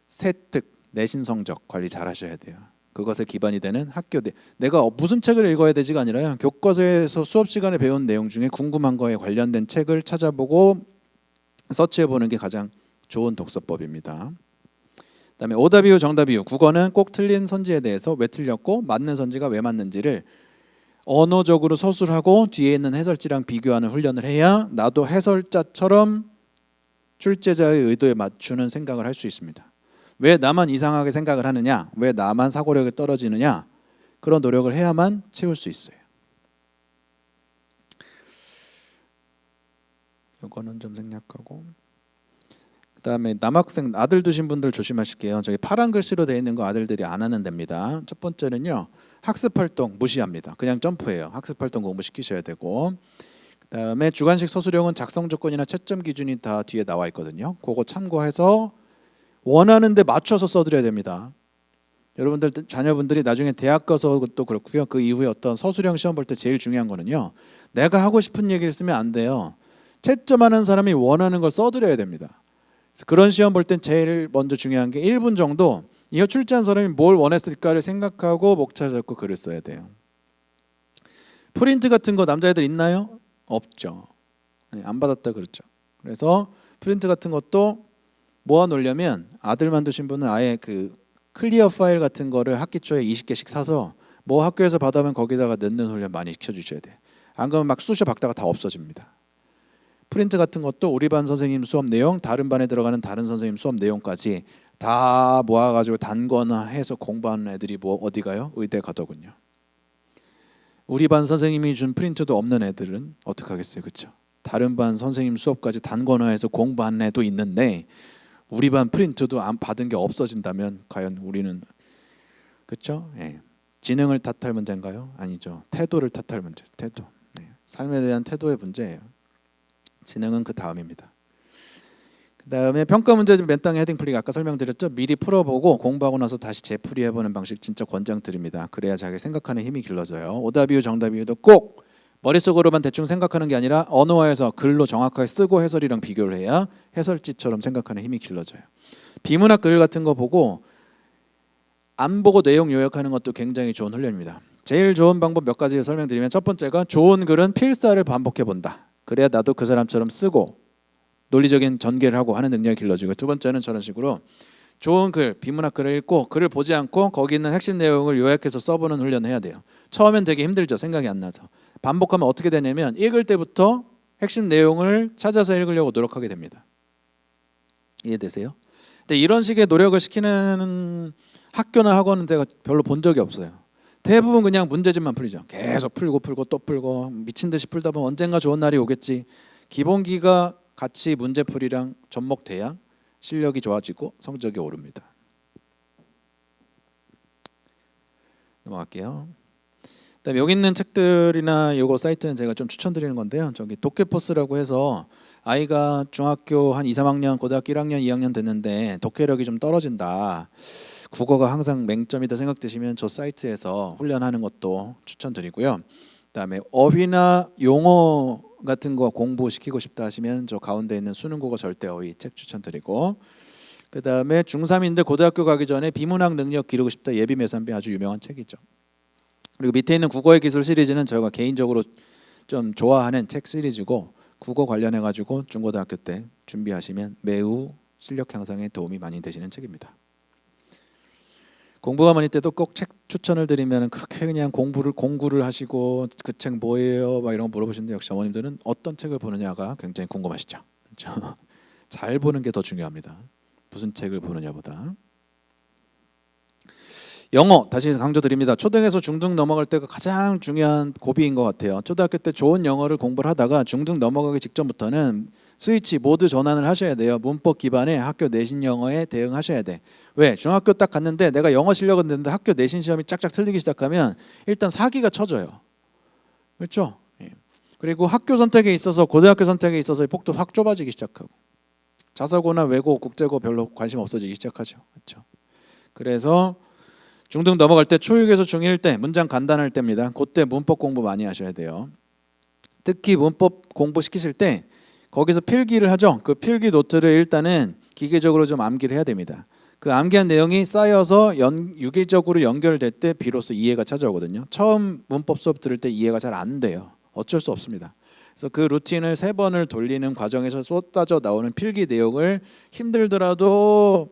세특, 내신 성적 관리 잘 하셔야 돼요. 그것에 기반이 되는 학교 내가 무슨 책을 읽어야 되지가 아니라요. 교과서에서 수업 시간에 배운 내용 중에 궁금한 거에 관련된 책을 찾아보고 서치해 보는 게 가장 좋은 독서법입니다. 그다음에 오답 이유 정답 이유. 국어는 꼭 틀린 선지에 대해서 왜 틀렸고 맞는 선지가 왜 맞는지를 언어적으로 서술하고 뒤에 있는 해설지랑 비교하는 훈련을 해야 나도 해설자처럼 출제자의 의도에 맞추는 생각을 할 수 있습니다. 왜 나만 이상하게 생각을 하느냐? 왜 나만 사고력이 떨어지느냐? 그런 노력을 해야만 채울 수 있어요. 이거는 좀 생략하고. 그다음에 남학생 아들 두신 분들 조심하실게요. 저기 파란 글씨로 되어 있는 거 아들들이 안 하는 데입니다. 첫 번째는요. 학습 활동 무시합니다. 그냥 점프해요. 학습 활동 공부시키셔야 되고. 그다음에 주관식 서술형은 작성 조건이나 채점 기준이 다 뒤에 나와 있거든요. 그거 참고해서 원하는 데 맞춰서 써드려야 됩니다. 여러분들 자녀분들이 나중에 대학 가서도 그렇고요. 그 이후에 어떤 서술형 시험 볼 때 제일 중요한 거는요. 내가 하고 싶은 얘기를 쓰면 안 돼요. 채점하는 사람이 원하는 걸 써드려야 됩니다. 그래서 그런 시험 볼 땐 제일 먼저 중요한 게 1분 정도 이거 출제한 사람이 뭘 원했을까를 생각하고 목차 잡고 글을 써야 돼요. 프린트 같은 거 남자애들 있나요? 없죠. 안 받았다 그랬죠. 그래서 프린트 같은 것도 모아 놓으려면 아들만 두신 분은 아예 그 클리어 파일 같은 거를 학기 초에 20개씩 사서 뭐 학교에서 받아오면 거기다가 넣는 훈련 많이 시켜주셔야 돼요. 안 그러면 막 쑤셔 박다가 다 없어집니다. 프린트 같은 것도 우리 반 선생님 수업 내용, 다른 반에 들어가는 다른 선생님 수업 내용까지 다 모아가지고 단거나 해서 공부하는 애들이 뭐 어디 가요? 의대 가더군요. 우리 반 선생님이 준 프린트도 없는 애들은 어떻게 하겠어요, 그렇죠? 다른 반 선생님 수업까지 단거나해서 공부하는 애도 있는데 우리 반 프린트도 안 받은 게 없어진다면 과연 우리는 그렇죠? 예. 지능을 탓할 문제인가요? 아니죠. 태도를 탓할 문제. 태도. 네. 삶에 대한 태도의 문제예요. 지능은 그 다음입니다. 그다음에 평가 문제 맨땅에 헤딩 풀이가 아까 설명드렸죠. 미리 풀어보고 공부하고 나서 다시 재풀이 해보는 방식 진짜 권장드립니다. 그래야 자기 생각하는 힘이 길러져요. 오답 이유 정답 이유도 꼭 머릿속으로만 대충 생각하는 게 아니라 언어화해서 글로 정확하게 쓰고 해설이랑 비교를 해야 해설지처럼 생각하는 힘이 길러져요. 비문학 글 같은 거 보고 안 보고 내용 요약하는 것도 굉장히 좋은 훈련입니다. 제일 좋은 방법 몇 가지 설명드리면 첫 번째가 좋은 글은 필사를 반복해 본다. 그래야 나도 그 사람처럼 쓰고 논리적인 전개를 하고 하는 능력이 길러지고, 두 번째는 저런 식으로 좋은 글, 비문학 글을 읽고 글을 보지 않고 거기 있는 핵심 내용을 요약해서 써보는 훈련을 해야 돼요. 처음엔 되게 힘들죠. 생각이 안 나서. 반복하면 어떻게 되냐면 읽을 때부터 핵심 내용을 찾아서 읽으려고 노력하게 됩니다. 이해되세요? 근데 이런 식의 노력을 시키는 학교나 학원은 제가 별로 본 적이 없어요. 대부분 그냥 문제집만 풀리죠. 계속 풀고 또 풀고 미친 듯이 풀다 보면 언젠가 좋은 날이 오겠지. 기본기가 같이 문제풀이랑 접목돼야 실력이 좋아지고 성적이 오릅니다. 넘어갈게요. 그다음에 여기 있는 책들이나 요거 사이트는 제가 좀 추천드리는 건데요. 저기 독해포스라고 해서 아이가 중학교 한 2, 3학년, 고등학교 1학년, 2학년 됐는데 독해력이 좀 떨어진다. 국어가 항상 맹점이다 생각되시면 저 사이트에서 훈련하는 것도 추천드리고요. 그다음에 어휘나 용어 같은 거 공부시키고 싶다 하시면 저 가운데 있는 수능국어 절대어휘 책 추천드리고, 그다음에 중3인데 고등학교 가기 전에 비문학 능력 기르고 싶다 예비매산비 아주 유명한 책이죠. 그리고 밑에 있는 국어의 기술 시리즈는 저희가 개인적으로 좀 좋아하는 책 시리즈고, 국어 관련해 가지고 중고등학교 때 준비하시면 매우 실력 향상에 도움이 많이 되시는 책입니다. 공부가 많을 때도 꼭 책 추천을 드리면 그렇게 그냥 공구를 하시고 그 책 뭐예요? 막 이런 거 물어보시는데, 역시 어머님들은 어떤 책을 보느냐가 굉장히 궁금하시죠. 그렇죠? 잘 보는 게 더 중요합니다. 무슨 책을 보느냐보다. 영어 다시 강조드립니다. 초등에서 중등 넘어갈 때가 가장 중요한 고비인 것 같아요. 초등학교 때 좋은 영어를 공부를 하다가 중등 넘어가기 직전부터는 스위치 모드 전환을 하셔야 돼요. 문법 기반의 학교 내신 영어에 대응하셔야 돼. 왜? 중학교 딱 갔는데 내가 영어 실력은 됐는데 학교 내신 시험이 짝짝 틀리기 시작하면 일단 사기가 쳐져요. 그렇죠? 예. 그리고 학교 선택에 있어서 고등학교 선택에 있어서 폭도 확 좁아지기 시작하고 자사고나 외고, 국제고 별로 관심 없어지기 시작하죠. 그렇죠? 그래서 중등 넘어갈 때 초6에서 중1 때 문장 간단할 때입니다. 그때 문법 공부 많이 하셔야 돼요. 특히 문법 공부 시키실 때 거기서 필기를 하죠. 그 필기 노트를 일단은 기계적으로 좀 암기를 해야 됩니다. 그 암기한 내용이 쌓여서 유기적으로 연결될 때 비로소 이해가 찾아오거든요. 처음 문법 수업 들을 때 이해가 잘 안 돼요. 어쩔 수 없습니다. 그래서 그 루틴을 3번을 돌리는 과정에서 쏟아져 나오는 필기 내용을 힘들더라도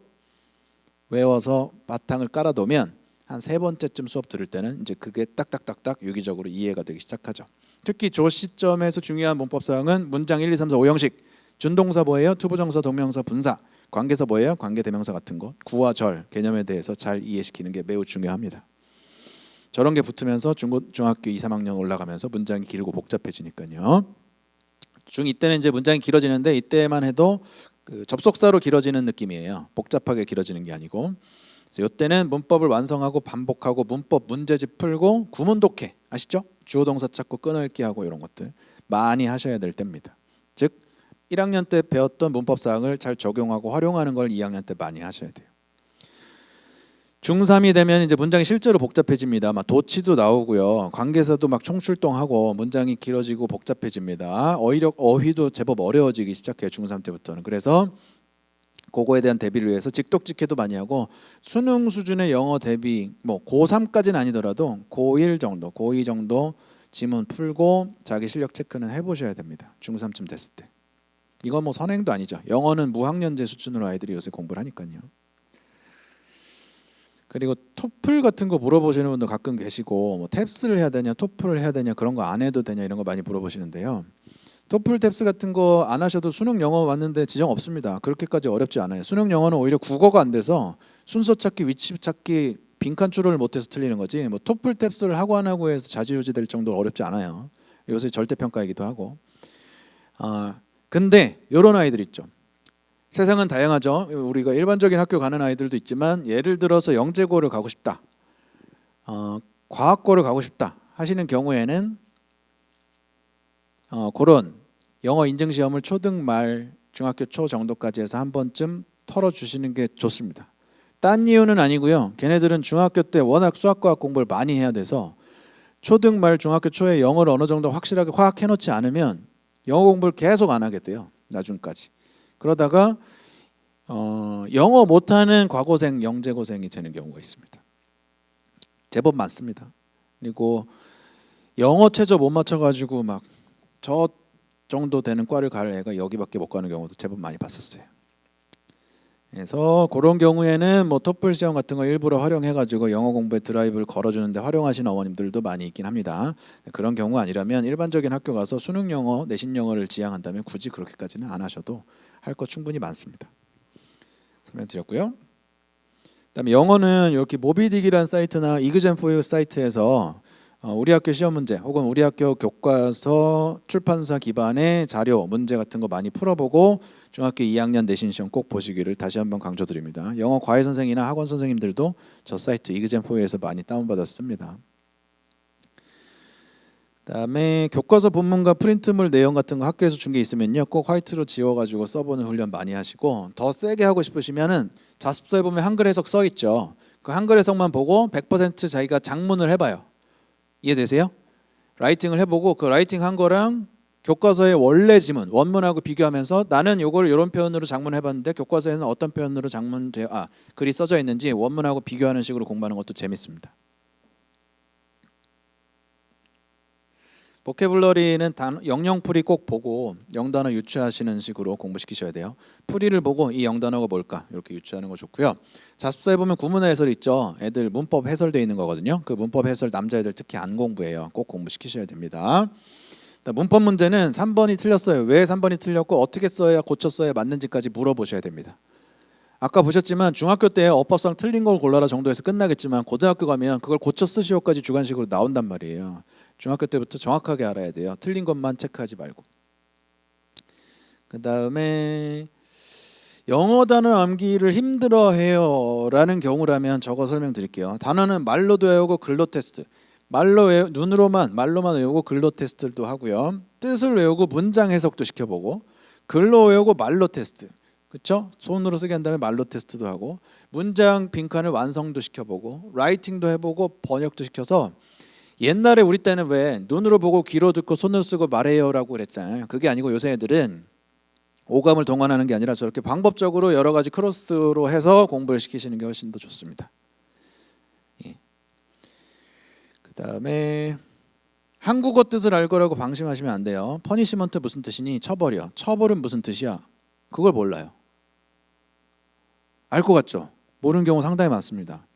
외워서 바탕을 깔아두면 한 3번째쯤 수업 들을 때는 이제 그게 딱딱딱딱 유기적으로 이해가 되기 시작하죠. 특히 저 시점에서 중요한 문법 사항은 문장 1, 2, 3, 4, 5형식. 준동사 뭐예요? 투부정사, 동명사, 분사. 관계사 뭐예요? 관계대명사 같은 거. 구와 절 개념에 대해서 잘 이해시키는 게 매우 중요합니다. 저런 게 붙으면서 중학교 2, 3학년 올라가면서 문장이 길고 복잡해지니까요. 중2 때는 이제 문장이 길어지는데 이때만 해도 그 접속사로 길어지는 느낌이에요. 복잡하게 길어지는 게 아니고. 이때는 문법을 완성하고 반복하고 문법 문제집 풀고 구문 독해 아시죠? 주어 동사 찾고 끊어읽기 하고 이런 것들 많이 하셔야 될 때입니다. 즉 1학년 때 배웠던 문법 사항을 잘 적용하고 활용하는 걸 2학년 때 많이 하셔야 돼요. 중3이 되면 이제 문장이 실제로 복잡해집니다. 막 도치도 나오고요. 관계사도 막 총출동하고 문장이 길어지고 복잡해집니다. 어휘도 제법 어려워지기 시작해요. 중3 때부터는. 그래서 그거에 대한 대비를 위해서 직독직해도 많이 하고 수능 수준의 영어 대비 뭐 고3까지는 아니더라도 고1 정도, 고2 정도 지문 풀고 자기 실력 체크는 해보셔야 됩니다. 중3쯤 됐을 때. 이건 뭐 선행도 아니죠. 영어는 무학년제 수준으로 아이들이 요새 공부를 하니까요. 그리고 토플 같은 거 물어보시는 분도 가끔 계시고 뭐 탭스를 해야 되냐, 토플을 해야 되냐 그런 거 안 해도 되냐 이런 거 많이 물어보시는데요. 토플 탭스 같은 거 안 하셔도 수능 영어 왔는데 지장 없습니다. 그렇게까지 어렵지 않아요. 수능 영어는 오히려 국어가 안 돼서 순서 찾기, 위치 찾기, 빈칸 추론을 못해서 틀리는 거지. 뭐 토플 탭스를 하고 안 하고 해서 좌지우지 될 정도로 어렵지 않아요. 요새 절대평가이기도 하고. 근데 이런 아이들 있죠. 세상은 다양하죠. 우리가 일반적인 학교 가는 아이들도 있지만 예를 들어서 영재고를 가고 싶다, 과학고를 가고 싶다 하시는 경우에는 그런 영어 인증시험을 초등 말 중학교 초 정도까지 해서 한 번쯤 털어주시는 게 좋습니다. 딴 이유는 아니고요. 걔네들은 중학교 때 워낙 수학과학 공부를 많이 해야 돼서 초등 말 중학교 초에 영어를 어느 정도 확실하게 화학해놓지 않으면 영어 공부를 계속 안 하게 돼요. 나중까지. 그러다가 영어 못하는 과고생, 영재고생이 되는 경우가 있습니다. 제법 많습니다. 그리고 영어 최저 못 맞춰가지고 막 저 정도 되는 과를 갈 애가 여기밖에 못 가는 경우도 제법 많이 봤었어요. 그래서 그런 경우에는 뭐 토플 시험 같은 거 일부러 활용해가지고 영어 공부에 드라이브를 걸어주는데 활용하시는 어머님들도 많이 있긴 합니다. 그런 경우 아니라면 일반적인 학교 가서 수능 영어, 내신 영어를 지향한다면 굳이 그렇게까지는 안 하셔도 할 거 충분히 많습니다. 설명드렸고요. 그다음에 영어는 이렇게 모비딕이라는 사이트나 이그젠4유 사이트에서 우리 학교 시험 문제 혹은 우리 학교 교과서 출판사 기반의 자료 문제 같은 거 많이 풀어보고 중학교 2학년 내신 시험 꼭 보시기를 다시 한번 강조드립니다. 영어 과외 선생이나 학원 선생님들도 저 사이트 이그젠4유에서 많이 다운받았습니다. 그다음에 교과서 본문과 프린트물 내용 같은 거 학교에서 준 게 있으면요 꼭 화이트로 지워가지고 써보는 훈련 많이 하시고, 더 세게 하고 싶으시면은 자습서에 보면 한글 해석 써 있죠. 그 한글 해석만 보고 100% 자기가 작문을 해봐요. 이해되세요? 라이팅을 해보고 그 라이팅 한 거랑 교과서의 원래 지문 원문하고 비교하면서 나는 요걸 이런 표현으로 작문해봤는데 교과서에는 어떤 표현으로 글이 써져 있는지 원문하고 비교하는 식으로 공부하는 것도 재밌습니다. 보캐블러리는 영영풀이 꼭 보고 영단어 유추하시는 식으로 공부시키셔야 돼요. 풀이를 보고 이 영단어가 뭘까 이렇게 유추하는 거 좋고요. 자습서에 보면 구문의 해설이 있죠. 애들 문법 해설되어 있는 거거든요. 그 문법 해설 남자애들 특히 안 공부해요. 꼭 공부시키셔야 됩니다. 문법 문제는 3번이 틀렸어요. 왜 3번이 틀렸고 어떻게 써야 고쳐 써야 맞는지까지 물어보셔야 됩니다. 아까 보셨지만 중학교 때 어법상 틀린 걸 골라라 정도에서 끝나겠지만 고등학교 가면 그걸 고쳐 쓰시오까지 주관식으로 나온단 말이에요. 중학교 때부터 정확하게 알아야 돼요. 틀린 것만 체크하지 말고. 그 다음에 영어 단어 암기를 힘들어해요라는 경우라면 저거 설명드릴게요. 단어는 말로도 외우고 글로 테스트. 눈으로만 말로만 외우고 글로 테스트도 하고요. 뜻을 외우고 문장 해석도 시켜보고 글로 외우고 말로 테스트. 그렇죠? 손으로 쓰게 한 다음에 말로 테스트도 하고 문장 빈칸을 완성도 시켜보고 라이팅도 해보고 번역도 시켜서 옛날에 우리 때는 왜 눈으로 보고 귀로 듣고 손으로 쓰고 말해요라고 그랬잖아요. 그게 아니고 요새 애들은 오감을 동원하는 게 아니라 저렇게 방법적으로 여러 가지 크로스로 해서 공부를 시키시는 게 훨씬 더 좋습니다. 예. 그다음에 한국어 뜻을 알 거라고 방심하시면 안 돼요. 퍼니시먼트 무슨 뜻이니? 처벌이요. 처벌은 무슨 뜻이야? 그걸 몰라요. 알 것 같죠? 모르는 경우 상당히 많습니다.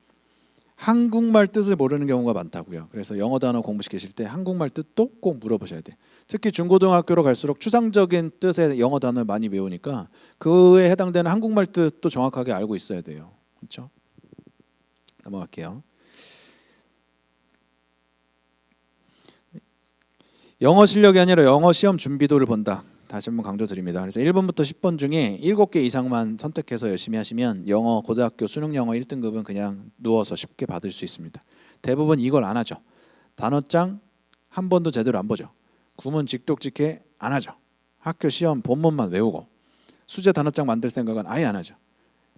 한국말 뜻을 모르는 경우가 많다고요. 그래서 영어 단어 공부시키실 때 한국말 뜻도 꼭 물어보셔야 돼요. 특히 중고등학교로 갈수록 추상적인 뜻의 영어 단어를 많이 배우니까 그에 해당되는 한국말 뜻도 정확하게 알고 있어야 돼요. 그렇죠? 넘어갈게요. 영어 실력이 아니라 영어 시험 준비도를 본다. 다시 한번 강조드립니다. 그래서 1번부터 10번 중에 7개 이상만 선택해서 열심히 하시면 영어 고등학교 수능 영어 1등급은 그냥 누워서 쉽게 받을 수 있습니다. 대부분 이걸 안 하죠. 단어장 한 번도 제대로 안 보죠. 구문 직독직해 안 하죠. 학교 시험 본문만 외우고 수제 단어장 만들 생각은 아예 안 하죠.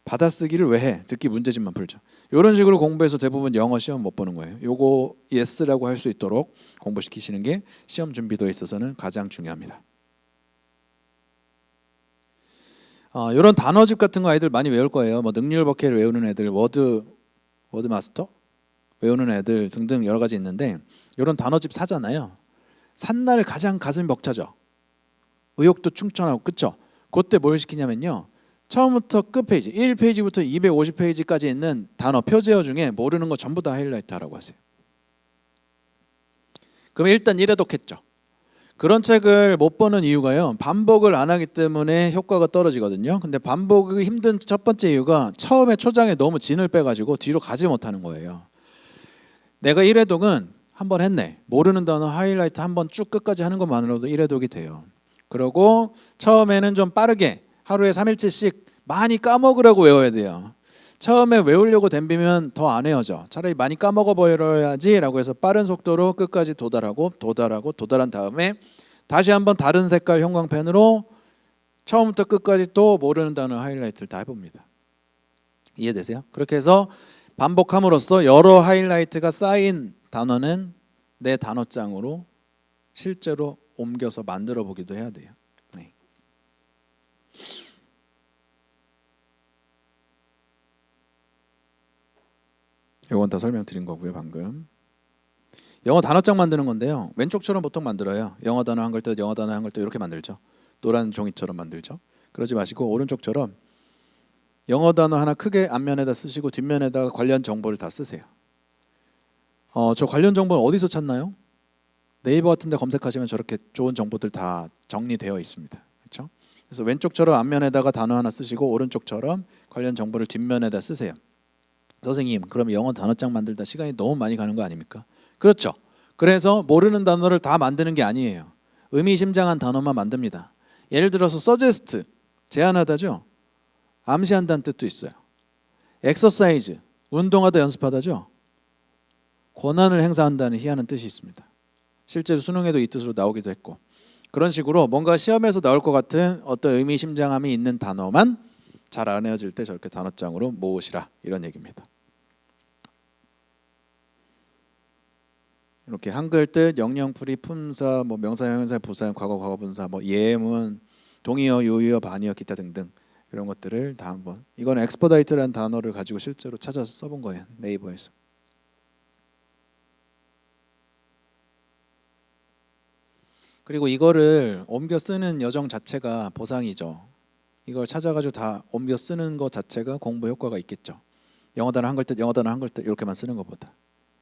받아쓰기를 왜 해? 듣기 문제집만 풀죠. 이런 식으로 공부해서 대부분 영어 시험 못 보는 거예요. 요거 예스라고 할 수 있도록 공부시키시는 게 시험 준비도에 있어서는 가장 중요합니다. 이런 단어집 같은 거 아이들 많이 외울 거예요. 뭐 능률버켓을 외우는 애들, 워드 마스터 외우는 애들 등등 여러 가지 있는데 이런 단어집 사잖아요. 산 날 가장 가슴이 벅차죠. 의욕도 충천하고 그쵸? 그때 뭘 시키냐면요. 처음부터 끝페이지 1페이지부터 250페이지까지 있는 단어 표제어 중에 모르는 거 전부 다 하이라이트 하라고 하세요. 그럼 일단 이래독했죠. 그런 책을 못 보는 이유가요. 반복을 안 하기 때문에 효과가 떨어지거든요. 근데 반복이 힘든 첫 번째 이유가 처음에 초장에 너무 진을 빼가지고 뒤로 가지 못하는 거예요. 내가 1회독은 한 번 했네. 모르는 단어 하이라이트 한 번 쭉 끝까지 하는 것만으로도 1회독이 돼요. 그리고 처음에는 좀 빠르게 하루에 3일치씩 많이 까먹으라고 외워야 돼요. 처음에 외우려고 덤비면 더 안 외워져. 차라리 많이 까먹어 버려야지 라고 해서 빠른 속도로 끝까지 도달한 다음에 다시 한번 다른 색깔 형광펜으로 처음부터 끝까지 또 모르는 단어 하이라이트를 다 해봅니다. 이해되세요? 그렇게 해서 반복함으로써 여러 하이라이트가 쌓인 단어는 내 단어장으로 실제로 옮겨서 만들어 보기도 해야 돼요. 네. 이건 다 설명드린 거고요. 방금 영어 단어장 만드는 건데요. 왼쪽처럼 보통 만들어요. 영어 단어 한글뜻, 영어 단어 한글뜻 이렇게 만들죠. 노란 종이처럼 만들죠. 그러지 마시고 오른쪽처럼 영어 단어 하나 크게 앞면에다 쓰시고 뒷면에다가 관련 정보를 다 쓰세요. 저 관련 정보는 어디서 찾나요? 네이버 같은 데 검색하시면 저렇게 좋은 정보들 다 정리되어 있습니다. 그렇죠? 그래서 왼쪽처럼 앞면에다가 단어 하나 쓰시고 오른쪽처럼 관련 정보를 뒷면에다 쓰세요. 선생님, 그럼 영어 단어장 만들다 시간이 너무 많이 가는 거 아닙니까? 그렇죠. 그래서 모르는 단어를 다 만드는 게 아니에요. 의미심장한 단어만 만듭니다. 예를 들어서 suggest, 제안하다죠. 암시한다는 뜻도 있어요. exercise, 운동하다 연습하다죠. 권한을 행사한다는 희한한 뜻이 있습니다. 실제로 수능에도 이 뜻으로 나오기도 했고 그런 식으로 뭔가 시험에서 나올 것 같은 어떤 의미심장함이 있는 단어만 잘 안 외워질 때 저렇게 단어장으로 모으시라 이런 얘기입니다. 이렇게 한글뜻, 영영풀이, 품사, 뭐 명사, 형용사, 부사, 과거, 과거분사, 뭐 예문, 동의어, 유의어, 반의어, 기타 등등 이런 것들을 다 한번 이건 엑스퍼다이트라는 단어를 가지고 실제로 찾아서 써본 거예요. 네이버에서. 그리고 이거를 옮겨 쓰는 여정 자체가 보상이죠. 이걸 찾아가지고 다 옮겨 쓰는 것 자체가 공부 효과가 있겠죠. 영어 단어 한글뜻, 영어 단어 한글뜻 이렇게만 쓰는 것보다.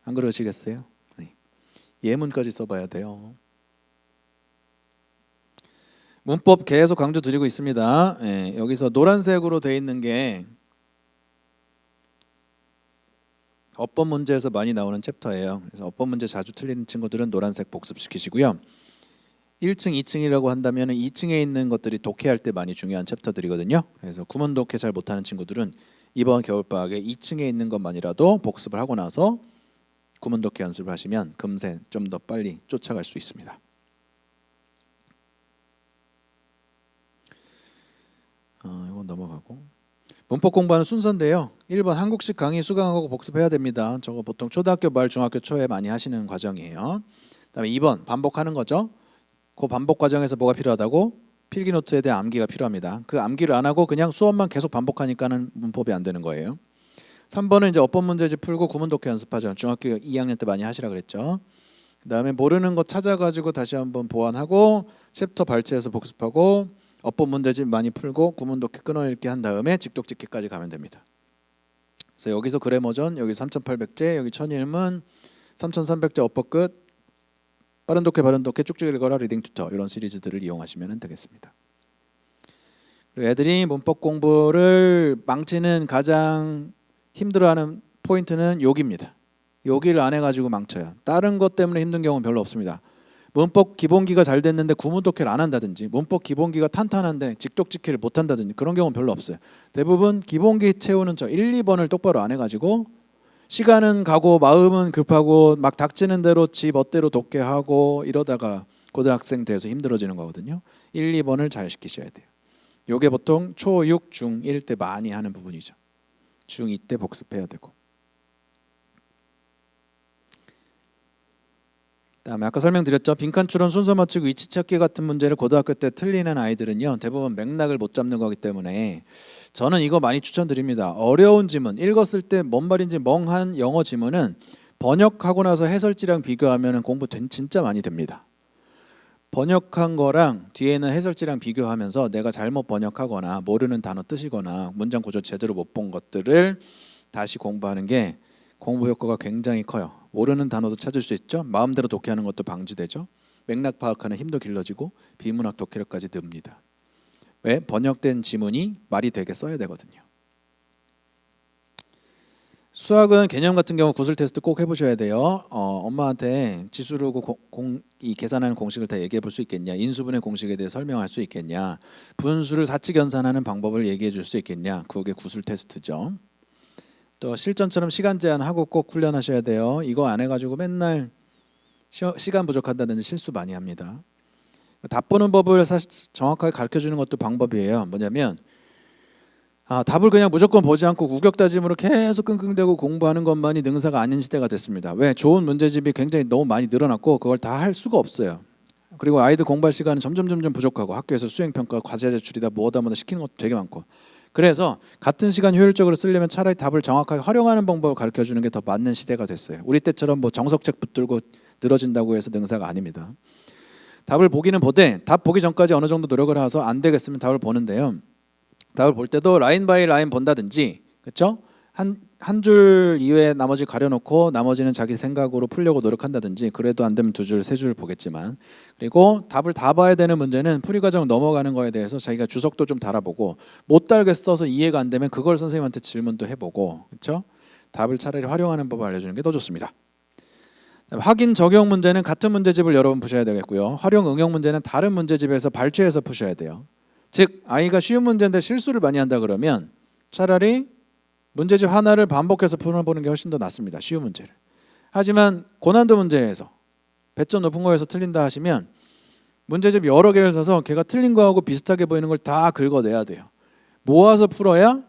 안 그러시겠어요? 네. 예문까지 써봐야 돼요. 문법 계속 강조드리고 있습니다. 예, 여기서 노란색으로 돼 있는 게 어법 문제에서 많이 나오는 챕터예요. 그래서 어법 문제 자주 틀리는 친구들은 노란색 복습시키시고요. 1층, 2층이라고 한다면 2층에 있는 것들이 독해할 때 많이 중요한 챕터들이거든요. 그래서 구문 독해 잘 못하는 친구들은 이번 겨울방학에 2층에 있는 것만이라도 복습을 하고 나서 구문 독해 연습을 하시면 금세 좀 더 빨리 쫓아갈 수 있습니다. 이건 넘어가고 문법 공부하는 순서인데요. 1번 한국식 강의 수강하고 복습해야 됩니다. 저거 보통 초등학교 말 중학교 초에 많이 하시는 과정이에요. 그다음에 2번 반복하는 거죠. 그 반복 과정에서 뭐가 필요하다고? 필기 노트에 대한 암기가 필요합니다. 그 암기를 안 하고 그냥 수업만 계속 반복하니까는 문법이 안 되는 거예요. 3번은 이제 어법 문제집 풀고 구문 독해 연습하죠. 중학교 2학년 때 많이 하시라 그랬죠. 그다음에 모르는 거 찾아가지고 다시 한번 보완하고 챕터 발췌해서 복습하고 어법 문제집 많이 풀고 구문 독해 끊어읽기 한 다음에 직독직해까지 가면 됩니다. 그래서 여기서 그래머전, 여기 3,800제, 여기 천일문, 3,300제 어법 끝, 빠른 독해 바른 독해 쭉쭉 읽어라 리딩 튜터 이런 시리즈들을 이용하시면 되겠습니다. 그리고 애들이 문법 공부를 망치는 가장 힘들어하는 포인트는 여기입니다. 여기를 안 해가지고 망쳐요. 다른 것 때문에 힘든 경우는 별로 없습니다. 문법 기본기가 잘 됐는데 구문 독해를 안 한다든지 문법 기본기가 탄탄한데 직독직해를 못 한다든지 그런 경우는 별로 없어요. 대부분 기본기 채우는 저 1, 2번을 똑바로 안 해가지고 시간은 가고 마음은 급하고 막 닥치는 대로 지 멋대로 독해하고 이러다가 고등학생 돼서 힘들어지는 거거든요. 1, 2번을 잘 시키셔야 돼요. 요게 보통 초 6, 중 1 때 많이 하는 부분이죠. 중 2 때 복습해야 되고. 그다음에 아까 설명드렸죠. 빈칸 추론 순서 맞추기 위치 찾기 같은 문제를 고등학교 때 틀리는 아이들은요. 대부분 맥락을 못 잡는 거기 때문에 저는 이거 많이 추천드립니다. 어려운 지문, 읽었을 때 뭔 말인지 멍한 영어 지문은 번역하고 나서 해설지랑 비교하면 공부 진짜 많이 됩니다. 번역한 거랑 뒤에는 해설지랑 비교하면서 내가 잘못 번역하거나 모르는 단어 뜻이거나 문장 구조 제대로 못 본 것들을 다시 공부하는 게 공부 효과가 굉장히 커요. 모르는 단어도 찾을 수 있죠. 마음대로 독해하는 것도 방지되죠. 맥락 파악하는 힘도 길러지고 비문학 독해력까지 늡니다. 왜? 번역된 지문이 말이 되게 써야 되거든요. 수학은 개념 같은 경우 구술 테스트 꼭 해보셔야 돼요. 엄마한테 지수르고 이 계산하는 공식을 다 얘기해 볼 수 있겠냐, 인수분해 공식에 대해 설명할 수 있겠냐, 분수를 사칙연산하는 방법을 얘기해 줄 수 있겠냐, 그게 구술 테스트죠. 또 실전처럼 시간 제한하고 꼭 훈련하셔야 돼요. 이거 안 해가지고 맨날 시간 부족한다든지 실수 많이 합니다. 답 보는 법을 정확하게 가르쳐주는 것도 방법이에요. 뭐냐면 답을 그냥 무조건 보지 않고 우격다짐으로 계속 끙끙대고 공부하는 것만이 능사가 아닌 시대가 됐습니다. 왜? 좋은 문제집이 굉장히 너무 많이 늘어났고 그걸 다 할 수가 없어요. 그리고 아이들 공부할 시간은 점점 부족하고 학교에서 수행평가, 과제 제출이다 뭐다 시키는 것도 되게 많고 그래서 같은 시간 효율적으로 쓰려면 차라리 답을 정확하게 활용하는 방법을 가르쳐주는 게 더 맞는 시대가 됐어요. 우리 때처럼 뭐 정석책 붙들고 늘어진다고 해서 능사가 아닙니다. 답을 보기는 보되 답 보기 전까지 어느 정도 노력을 해서 안 되겠으면 답을 보는데요. 답을 볼 때도 라인 바이 라인 본다든지, 그렇죠? 한 줄 이외에 나머지 가려놓고 나머지는 자기 생각으로 풀려고 노력한다든지, 그래도 안 되면 2줄, 3줄 보겠지만, 그리고 답을 다 봐야 되는 문제는 풀이 과정 넘어가는 거에 대해서 자기가 주석도 좀 달아보고, 못 달겠어서 이해가 안 되면 그걸 선생님한테 질문도 해보고, 그렇죠? 답을 차라리 활용하는 법을 알려주는 게 더 좋습니다. 확인 적용 문제는 같은 문제집을 여러 번 푸셔야 되겠고요. 활용 응용 문제는 다른 문제집에서 발췌해서 푸셔야 돼요. 즉 아이가 쉬운 문제인데 실수를 많이 한다 그러면 차라리 문제집 하나를 반복해서 풀어보는 게 훨씬 더 낫습니다. 쉬운 문제를. 하지만 고난도 문제에서 배점 높은 거에서 틀린다 하시면 문제집 여러 개를 써서 걔가 틀린 거하고 비슷하게 보이는 걸 다 긁어내야 돼요. 모아서 풀어야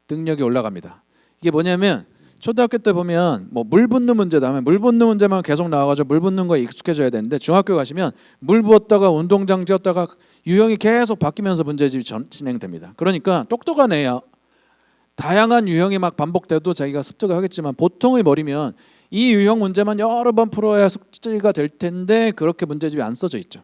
능력이 올라갑니다. 이게 뭐냐면 초등학교 때 보면 뭐 물 붓는 문제다 하면 물 붓는 문제만 계속 나와가지고 물 붓는 거에 익숙해져야 되는데 중학교 가시면 물 부었다가 운동장 지었다가 유형이 계속 바뀌면서 문제집이 진행됩니다. 그러니까 똑똑한 애야 다양한 유형이 막 반복돼도 자기가 습득을 하겠지만 보통의 머리면 이 유형 문제만 여러 번 풀어야 숙지가 될 텐데 그렇게 문제집이 안 써져 있죠.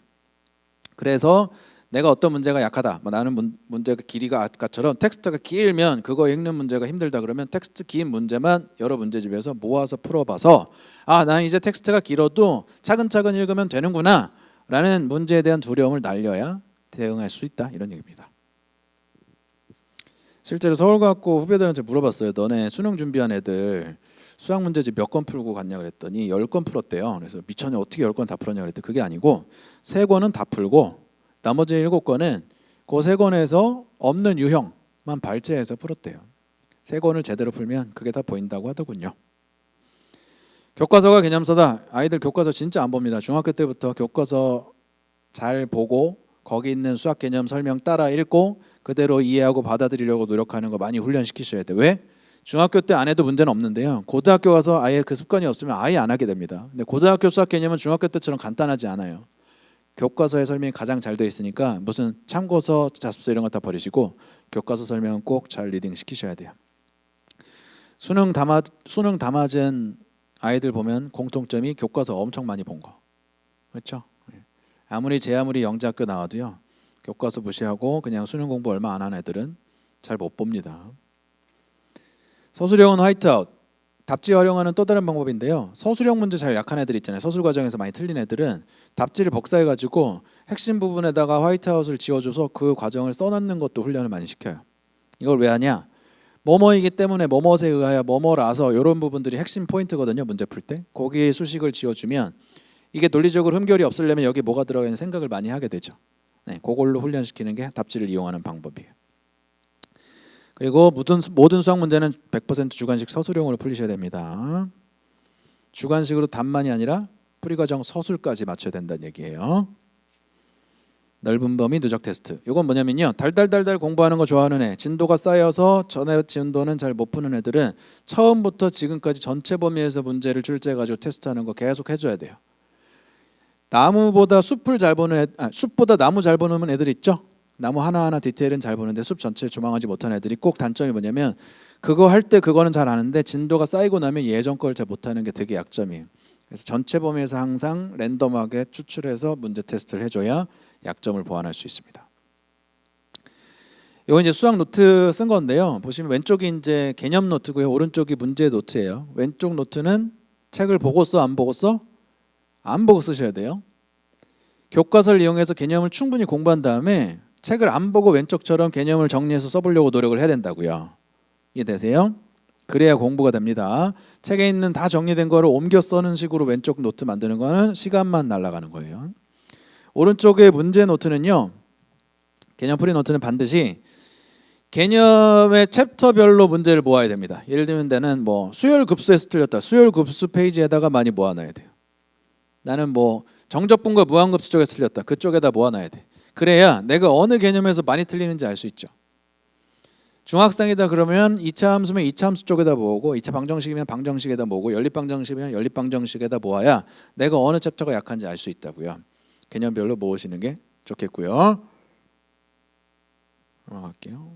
그래서 내가 어떤 문제가 약하다, 뭐 나는 문제가 길이가 아까처럼 텍스트가 길면 그거 읽는 문제가 힘들다 그러면 텍스트 긴 문제만 여러 문제집에서 모아서 풀어봐서 난 이제 텍스트가 길어도 차근차근 읽으면 되는구나 라는 문제에 대한 두려움을 날려야 대응할 수 있다, 이런 얘기입니다. 실제로 서울과학고 후배들한테 물어봤어요. 너네 수능 준비한 애들 수학 문제집 몇 건 풀고 갔냐 그랬더니 10건 풀었대요. 그래서 미쳤냐 어떻게 10건 다 풀었냐 그랬더니 그게 아니고 3권은 다 풀고 나머지 7권은 그 3권에서 없는 유형만 발제해서 풀었대요. 3권을 제대로 풀면 그게 다 보인다고 하더군요. 교과서가 개념서다. 아이들 교과서 진짜 안 봅니다. 중학교 때부터 교과서 잘 보고 거기 있는 수학 개념 설명 따라 읽고 그대로 이해하고 받아들이려고 노력하는 거 많이 훈련시키셔야 돼요. 왜? 중학교 때 안 해도 문제는 없는데요. 고등학교 가서 아예 그 습관이 없으면 아예 안 하게 됩니다. 근데 고등학교 수학 개념은 중학교 때처럼 간단하지 않아요. 교과서의 설명이 가장 잘 돼 있으니까 무슨 참고서, 자습서 이런 거 다 버리시고 교과서 설명은 꼭 잘 리딩 시키셔야 돼요. 수능 다 맞은 아이들 보면 공통점이 교과서 엄청 많이 본 거. 그렇죠? 아무리 제 아무리 영재학교 나와도요. 교과서 무시하고 그냥 수능 공부 얼마 안 한 애들은 잘 못 봅니다. 서술형은 화이트아웃. 답지 활용하는 또 다른 방법인데요. 서술형 문제 잘 약한 애들 있잖아요. 서술 과정에서 많이 틀린 애들은 답지를 복사해가지고 핵심 부분에다가 화이트아웃을 지워줘서 그 과정을 써놓는 것도 훈련을 많이 시켜요. 이걸 왜 하냐? 뭐뭐이기 때문에 뭐뭐에 의하여 뭐뭐라서 이런 부분들이 핵심 포인트거든요. 문제 풀 때. 거기에 수식을 지워주면 이게 논리적으로 흠결이 없으려면 여기 뭐가 들어가 있는 생각을 많이 하게 되죠. 네, 그걸로 훈련시키는 게 답지를 이용하는 방법이에요. 그리고 모든 수학 문제는 100% 주관식 서술형으로 풀리셔야 됩니다. 주관식으로 답만이 아니라 풀이과정 서술까지 맞춰야 된다는 얘기예요. 넓은 범위 누적 테스트. 이건 뭐냐면요. 달달달달 공부하는 거 좋아하는 애, 진도가 쌓여서 전에 진도는 잘 못 푸는 애들은 처음부터 지금까지 전체 범위에서 문제를 출제해가지고 테스트하는 거 계속 해줘야 돼요. 나무보다 숲을 잘 보는 숲보다 나무 잘 보는 애들 있죠. 나무 하나하나 디테일은 잘 보는데 숲 전체를 조망하지 못하는 애들이 꼭 단점이 뭐냐면 그거 할 때 그거는 잘 아는데 진도가 쌓이고 나면 예전 걸 잘 못하는 게 되게 약점이에요. 그래서 전체 범위에서 항상 랜덤하게 추출해서 문제 테스트를 해줘야 약점을 보완할 수 있습니다. 이거 이제 수학 노트 쓴 건데요. 보시면 왼쪽이 이제 개념 노트고요. 오른쪽이 문제 노트예요. 왼쪽 노트는 책을 보고 써, 안 보고 써? 안 보고 쓰셔야 돼요. 교과서를 이용해서 개념을 충분히 공부한 다음에 책을 안 보고 왼쪽처럼 개념을 정리해서 써보려고 노력을 해야 된다고요. 이해되세요? 그래야 공부가 됩니다. 책에 있는 다 정리된 거를 옮겨 써는 식으로 왼쪽 노트 만드는 거는 시간만 날아가는 거예요. 오른쪽의 문제 노트는요. 개념풀이 노트는 반드시 개념의 챕터별로 문제를 모아야 됩니다. 예를 들면 나는 뭐 수열급수에서 틀렸다. 수열급수 페이지에다가 많이 모아놔야 돼요. 나는 뭐 정적분과 무한급수 쪽에서 틀렸다. 그쪽에다 모아놔야 돼. 그래야 내가 어느 개념에서 많이 틀리는지 알 수 있죠. 중학생이다 그러면 2차 함수면 2차 함수 쪽에다 모으고 2차 방정식이면 방정식에다 모으고 연립방정식이면 연립방정식에다 모아야 내가 어느 챕터가 약한지 알 수 있다고요. 개념별로 모으시는 게 좋겠고요. 넘어갈게요.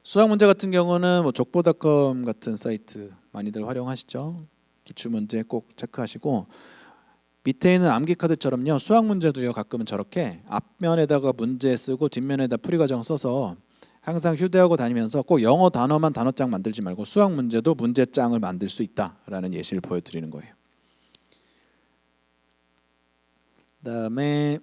수학 문제 같은 경우는 뭐 족보닷컴 같은 사이트 많이들 활용하시죠. 기출문제 꼭 체크하시고 밑에 있는 암기 카드처럼요. 수학 문제도요. 가끔은 저렇게 앞면에다가 문제 쓰고 뒷면에다 풀이과정 써서 항상 휴대하고 다니면서 꼭 영어 단어만 단어장 만들지 말고 수학 문제도 문제장을 만들 수 있다라는 예시를 보여드리는 거예요. 그다음에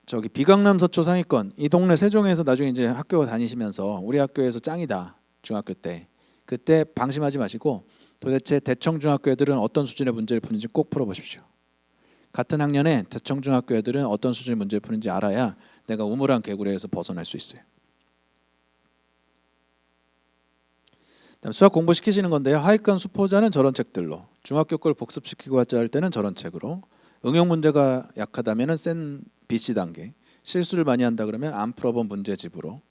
저기 비강남 서초 상위권 이 동네 세종에서 나중에 이제 학교 다니시면서 우리 학교에서 짱이다 중학교 때 그때 방심하지 마시고 도대체 대청중학교 애들은 어떤 수준의 문제를 푸는지 꼭 풀어보십시오. 같은 학년에 대청중학교 애들은 어떤 수준의 문제를 푸는지 알아야 내가 우물안 개구리에서 벗어날 수 있어요. 그다음 수학 공부 시키시는 건데요. 하위권 수포자는 저런 책들로, 중학교 걸 복습시키고 하자 할 때는 저런 책으로, 응용 문제가 약하다면 센 BC 단계, 실수를 많이 한다 그러면 안 풀어본 문제집으로.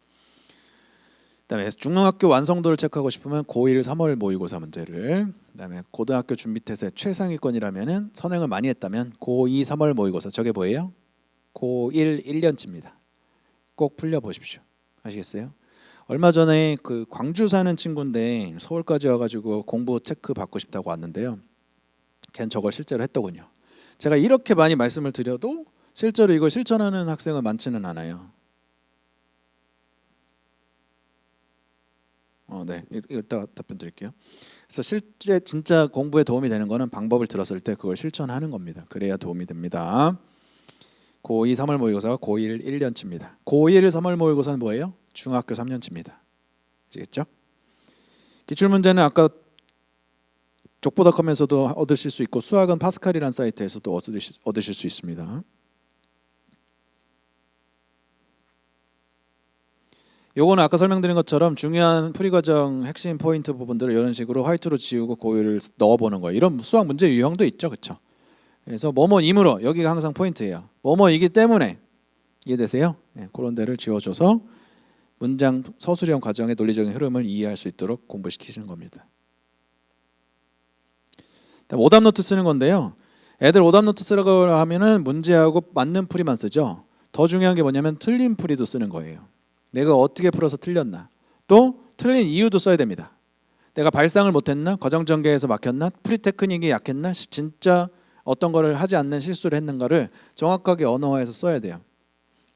그다음에 중학교 완성도를 체크하고 싶으면 고1 3월 모의고사 문제를, 그다음에 고등학교 준비태세 최상위권이라면은 선행을 많이 했다면 고2 3월 모의고사, 저게 뭐예요? 고1 1년치입니다. 꼭 풀려 보십시오. 아시겠어요? 얼마 전에 그 광주 사는 친구인데 서울까지 와가지고 공부 체크 받고 싶다고 왔는데요. 걔는 저걸 실제로 했더군요. 제가 이렇게 많이 말씀을 드려도 실제로 이걸 실천하는 학생은 많지는 않아요. 네, 이따가 답변 드릴게요. 그래서 실제 진짜 공부에 도움이 되는 거는 방법을 들었을 때 그걸 실천하는 겁니다. 그래야 도움이 됩니다. 고2 3월 모의고사가 고1 1년치입니다. 고1 3월 모의고사는 뭐예요? 중학교 3년치입니다. 아시겠죠? 기출문제는 아까 족보닷컴에서도 얻으실 수 있고 수학은 파스칼이라는 사이트에서도 얻으실 수 있습니다. 요거는 아까 설명드린 것처럼 중요한 풀이과정 핵심 포인트 부분들을 이런 식으로 화이트로 지우고 고유를 넣어보는 거예요. 이런 수학 문제 유형도 있죠, 그렇죠? 그래서 뭐뭐이므로 여기가 항상 포인트예요. 뭐뭐이기 때문에 이해되세요? 네, 그런 데를 지워줘서 문장 서술형 과정의 논리적인 흐름을 이해할 수 있도록 공부시키시는 겁니다. 오답 노트 쓰는 건데요. 애들 오답 노트 쓰라고 하면은 문제하고 맞는 풀이만 쓰죠. 더 중요한 게 뭐냐면 틀린 풀이도 쓰는 거예요. 내가 어떻게 풀어서 틀렸나, 또 틀린 이유도 써야 됩니다. 내가 발상을 못했나, 과정 전개에서 막혔나, 풀이 테크닉이 약했나, 진짜 어떤 거를 하지 않는 실수를 했는가를 정확하게 언어화해서 써야 돼요.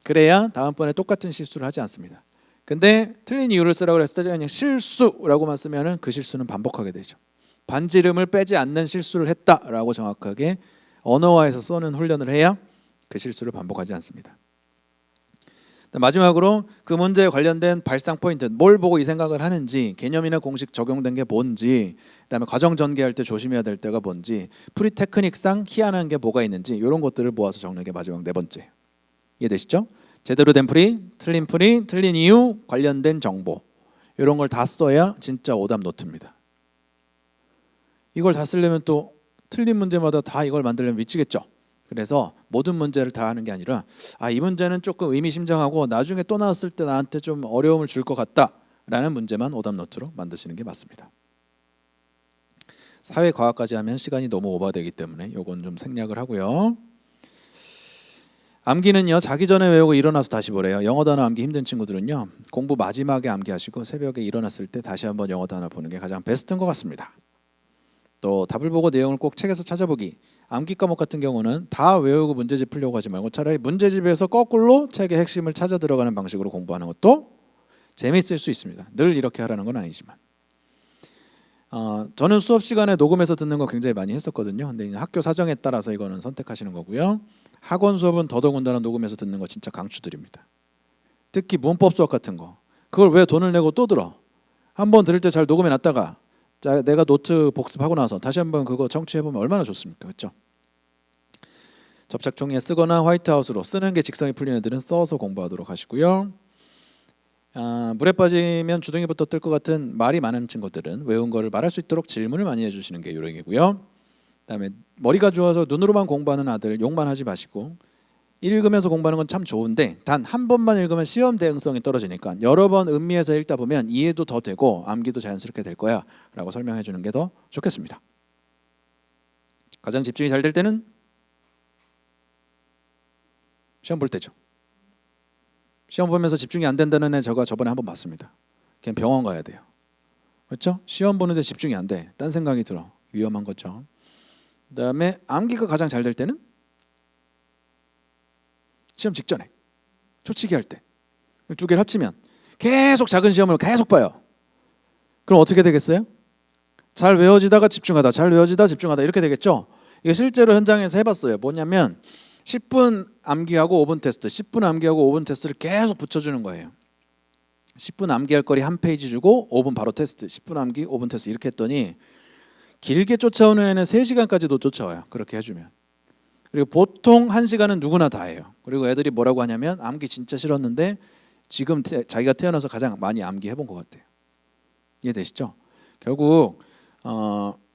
그래야 다음번에 똑같은 실수를 하지 않습니다. 근데 틀린 이유를 쓰라고 했을 때 그냥 실수라고만 쓰면은 그 실수는 반복하게 되죠. 반지름을 빼지 않는 실수를 했다라고 정확하게 언어화해서 써는 훈련을 해야 그 실수를 반복하지 않습니다. 마지막으로 그 문제에 관련된 발상 포인트, 뭘 보고 이 생각을 하는지, 개념이나 공식 적용된 게 뭔지, 그다음에 과정 전개할 때 조심해야 될 때가 뭔지, 풀이 테크닉상 희한한 게 뭐가 있는지 이런 것들을 모아서 적는 게 마지막 네 번째. 이해되시죠? 제대로 된 풀이, 틀린 이유, 관련된 정보 이런 걸 다 써야 진짜 오답 노트입니다. 이걸 다 쓰려면 또 틀린 문제마다 다 이걸 만들려면 미치겠죠. 그래서 모든 문제를 다 하는 게 아니라 이 문제는 조금 의미심장하고 나중에 또 나왔을 때 나한테 좀 어려움을 줄 것 같다라는 문제만 오답 노트로 만드시는 게 맞습니다. 사회과학까지 하면 시간이 너무 오버되기 때문에 요건 좀 생략을 하고요. 암기는요, 자기 전에 외우고 일어나서 다시 보래요. 영어 단어 암기 힘든 친구들은요, 공부 마지막에 암기하시고 새벽에 일어났을 때 다시 한번 영어 단어 보는 게 가장 베스트인 것 같습니다. 또 답을 보고 내용을 꼭 책에서 찾아보기. 암기 과목 같은 경우는 다 외우고 문제집 풀려고 하지 말고 차라리 문제집에서 거꾸로 책의 핵심을 찾아 들어가는 방식으로 공부하는 것도 재미있을 수 있습니다. 늘 이렇게 하라는 건 아니지만. 저는 수업 시간에 녹음해서 듣는 거 굉장히 많이 했었거든요. 근데 학교 사정에 따라서 이거는 선택하시는 거고요. 학원 수업은 더더군다나 녹음해서 듣는 거 진짜 강추드립니다. 특히 문법 수업 같은 거. 그걸 왜 돈을 내고 또 들어? 한번 들을 때 잘 녹음해 놨다가 내가 노트 복습하고 나서 다시 한번 그거 청취해보면 얼마나 좋습니까? 그렇죠? 접착 종이에 쓰거나 화이트아웃으로 쓰는 게 직성이 풀리는 애들은 써서 공부하도록 하시고요. 물에 빠지면 주둥이부터 뜰 것 같은 말이 많은 친구들은 외운 거를 말할 수 있도록 질문을 많이 해주시는 게 요령이고요. 그다음에 머리가 좋아서 눈으로만 공부하는 아들 욕만 하지 마시고, 읽으면서 공부하는 건 참 좋은데 단 한 번만 읽으면 시험 대응성이 떨어지니까 여러 번 음미해서 읽다 보면 이해도 더 되고 암기도 자연스럽게 될 거야 라고 설명해 주는 게 더 좋겠습니다. 가장 집중이 잘 될 때는 시험 볼 때죠. 시험 보면서 집중이 안 된다는 애 제가 저번에 한번 봤습니다. 그냥 병원 가야 돼요. 그렇죠? 시험 보는데 집중이 안 돼. 딴 생각이 들어. 위험한 거죠. 그다음에 암기가 가장 잘 될 때는 시험 직전에 초치기 할 때 두 개를 합치면 계속 작은 시험을 계속 봐요. 그럼 어떻게 되겠어요? 잘 외워지다가 집중하다, 잘 외워지다 집중하다 이렇게 되겠죠. 이게 실제로 현장에서 해봤어요. 뭐냐면 10분 암기하고 5분 테스트, 10분 암기하고 5분 테스트를 계속 붙여주는 거예요. 10분 암기할 거리 한 페이지 주고 5분 바로 테스트, 10분 암기 5분 테스트 이렇게 했더니 길게 쫓아오는 애는 3시간까지도 쫓아와요. 그렇게 해주면. 그리고 보통 1시간은 누구나 다 해요. 그리고 애들이 뭐라고 하냐면 암기 진짜 싫었는데 지금 자기가 태어나서 가장 많이 암기해본 것 같아요. 이해되시죠? 결국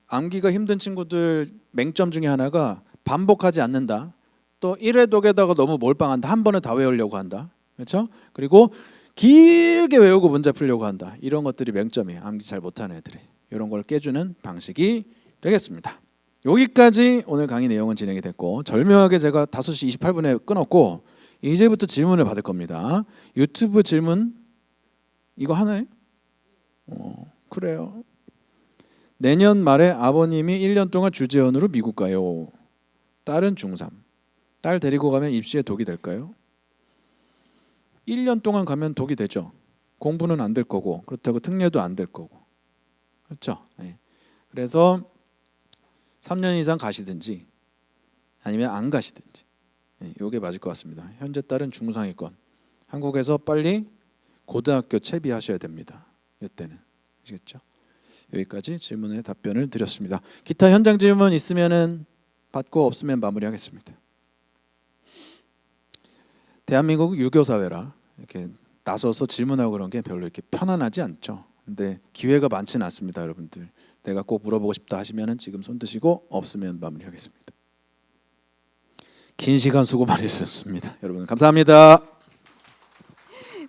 암기가 힘든 친구들 맹점 중에 하나가 반복하지 않는다. 또 1회 독에다가 너무 몰빵한다. 한 번에 다 외우려고 한다. 그렇죠? 그리고 길게 외우고 문제 풀려고 한다. 이런 것들이 맹점이에요. 암기 잘 못하는 애들이. 이런 걸 깨주는 방식이 되겠습니다. 여기까지 오늘 강의 내용은 진행이 됐고, 절묘하게 제가 5시 28분에 끊었고 이제부터 질문을 받을 겁니다. 유튜브 질문 이거 하나요? 그래요. 내년 말에 아버님이 1년 동안 주재원으로 미국 가요. 딸은 중3. 딸 데리고 가면 입시에 독이 될까요? 1년 동안 가면 독이 되죠. 공부는 안 될 거고, 그렇다고 특례도 안 될 거고. 그렇죠? 네. 그래서 3년 이상 가시든지 아니면 안 가시든지 요게 맞을 것 같습니다. 현재 딸은 중상위권. 한국에서 빨리 고등학교 채비하셔야 됩니다. 이때는 아시겠죠? 여기까지 질문에 답변을 드렸습니다. 기타 현장 질문 있으면은 받고 없으면 마무리하겠습니다. 대한민국 유교 사회라 이렇게 나서서 질문하고 그런 게 별로 이렇게 편안하지 않죠. 근데 기회가 많지는 않습니다, 여러분들. 내가 꼭 물어보고 싶다 하시면은 지금 손 드시고 없으면 마무리하겠습니다. 긴 시간 수고 많으셨습니다. 여러분 감사합니다.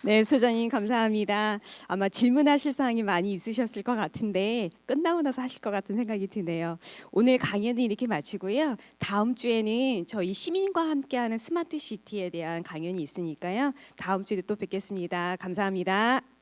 네, 소장님 감사합니다. 아마 질문하실 사항이 많이 있으셨을 것 같은데 끝나고 나서 하실 것 같은 생각이 드네요. 오늘 강연은 이렇게 마치고요. 다음 주에는 저희 시민과 함께하는 스마트 시티에 대한 강연이 있으니까요. 다음 주에 또 뵙겠습니다. 감사합니다.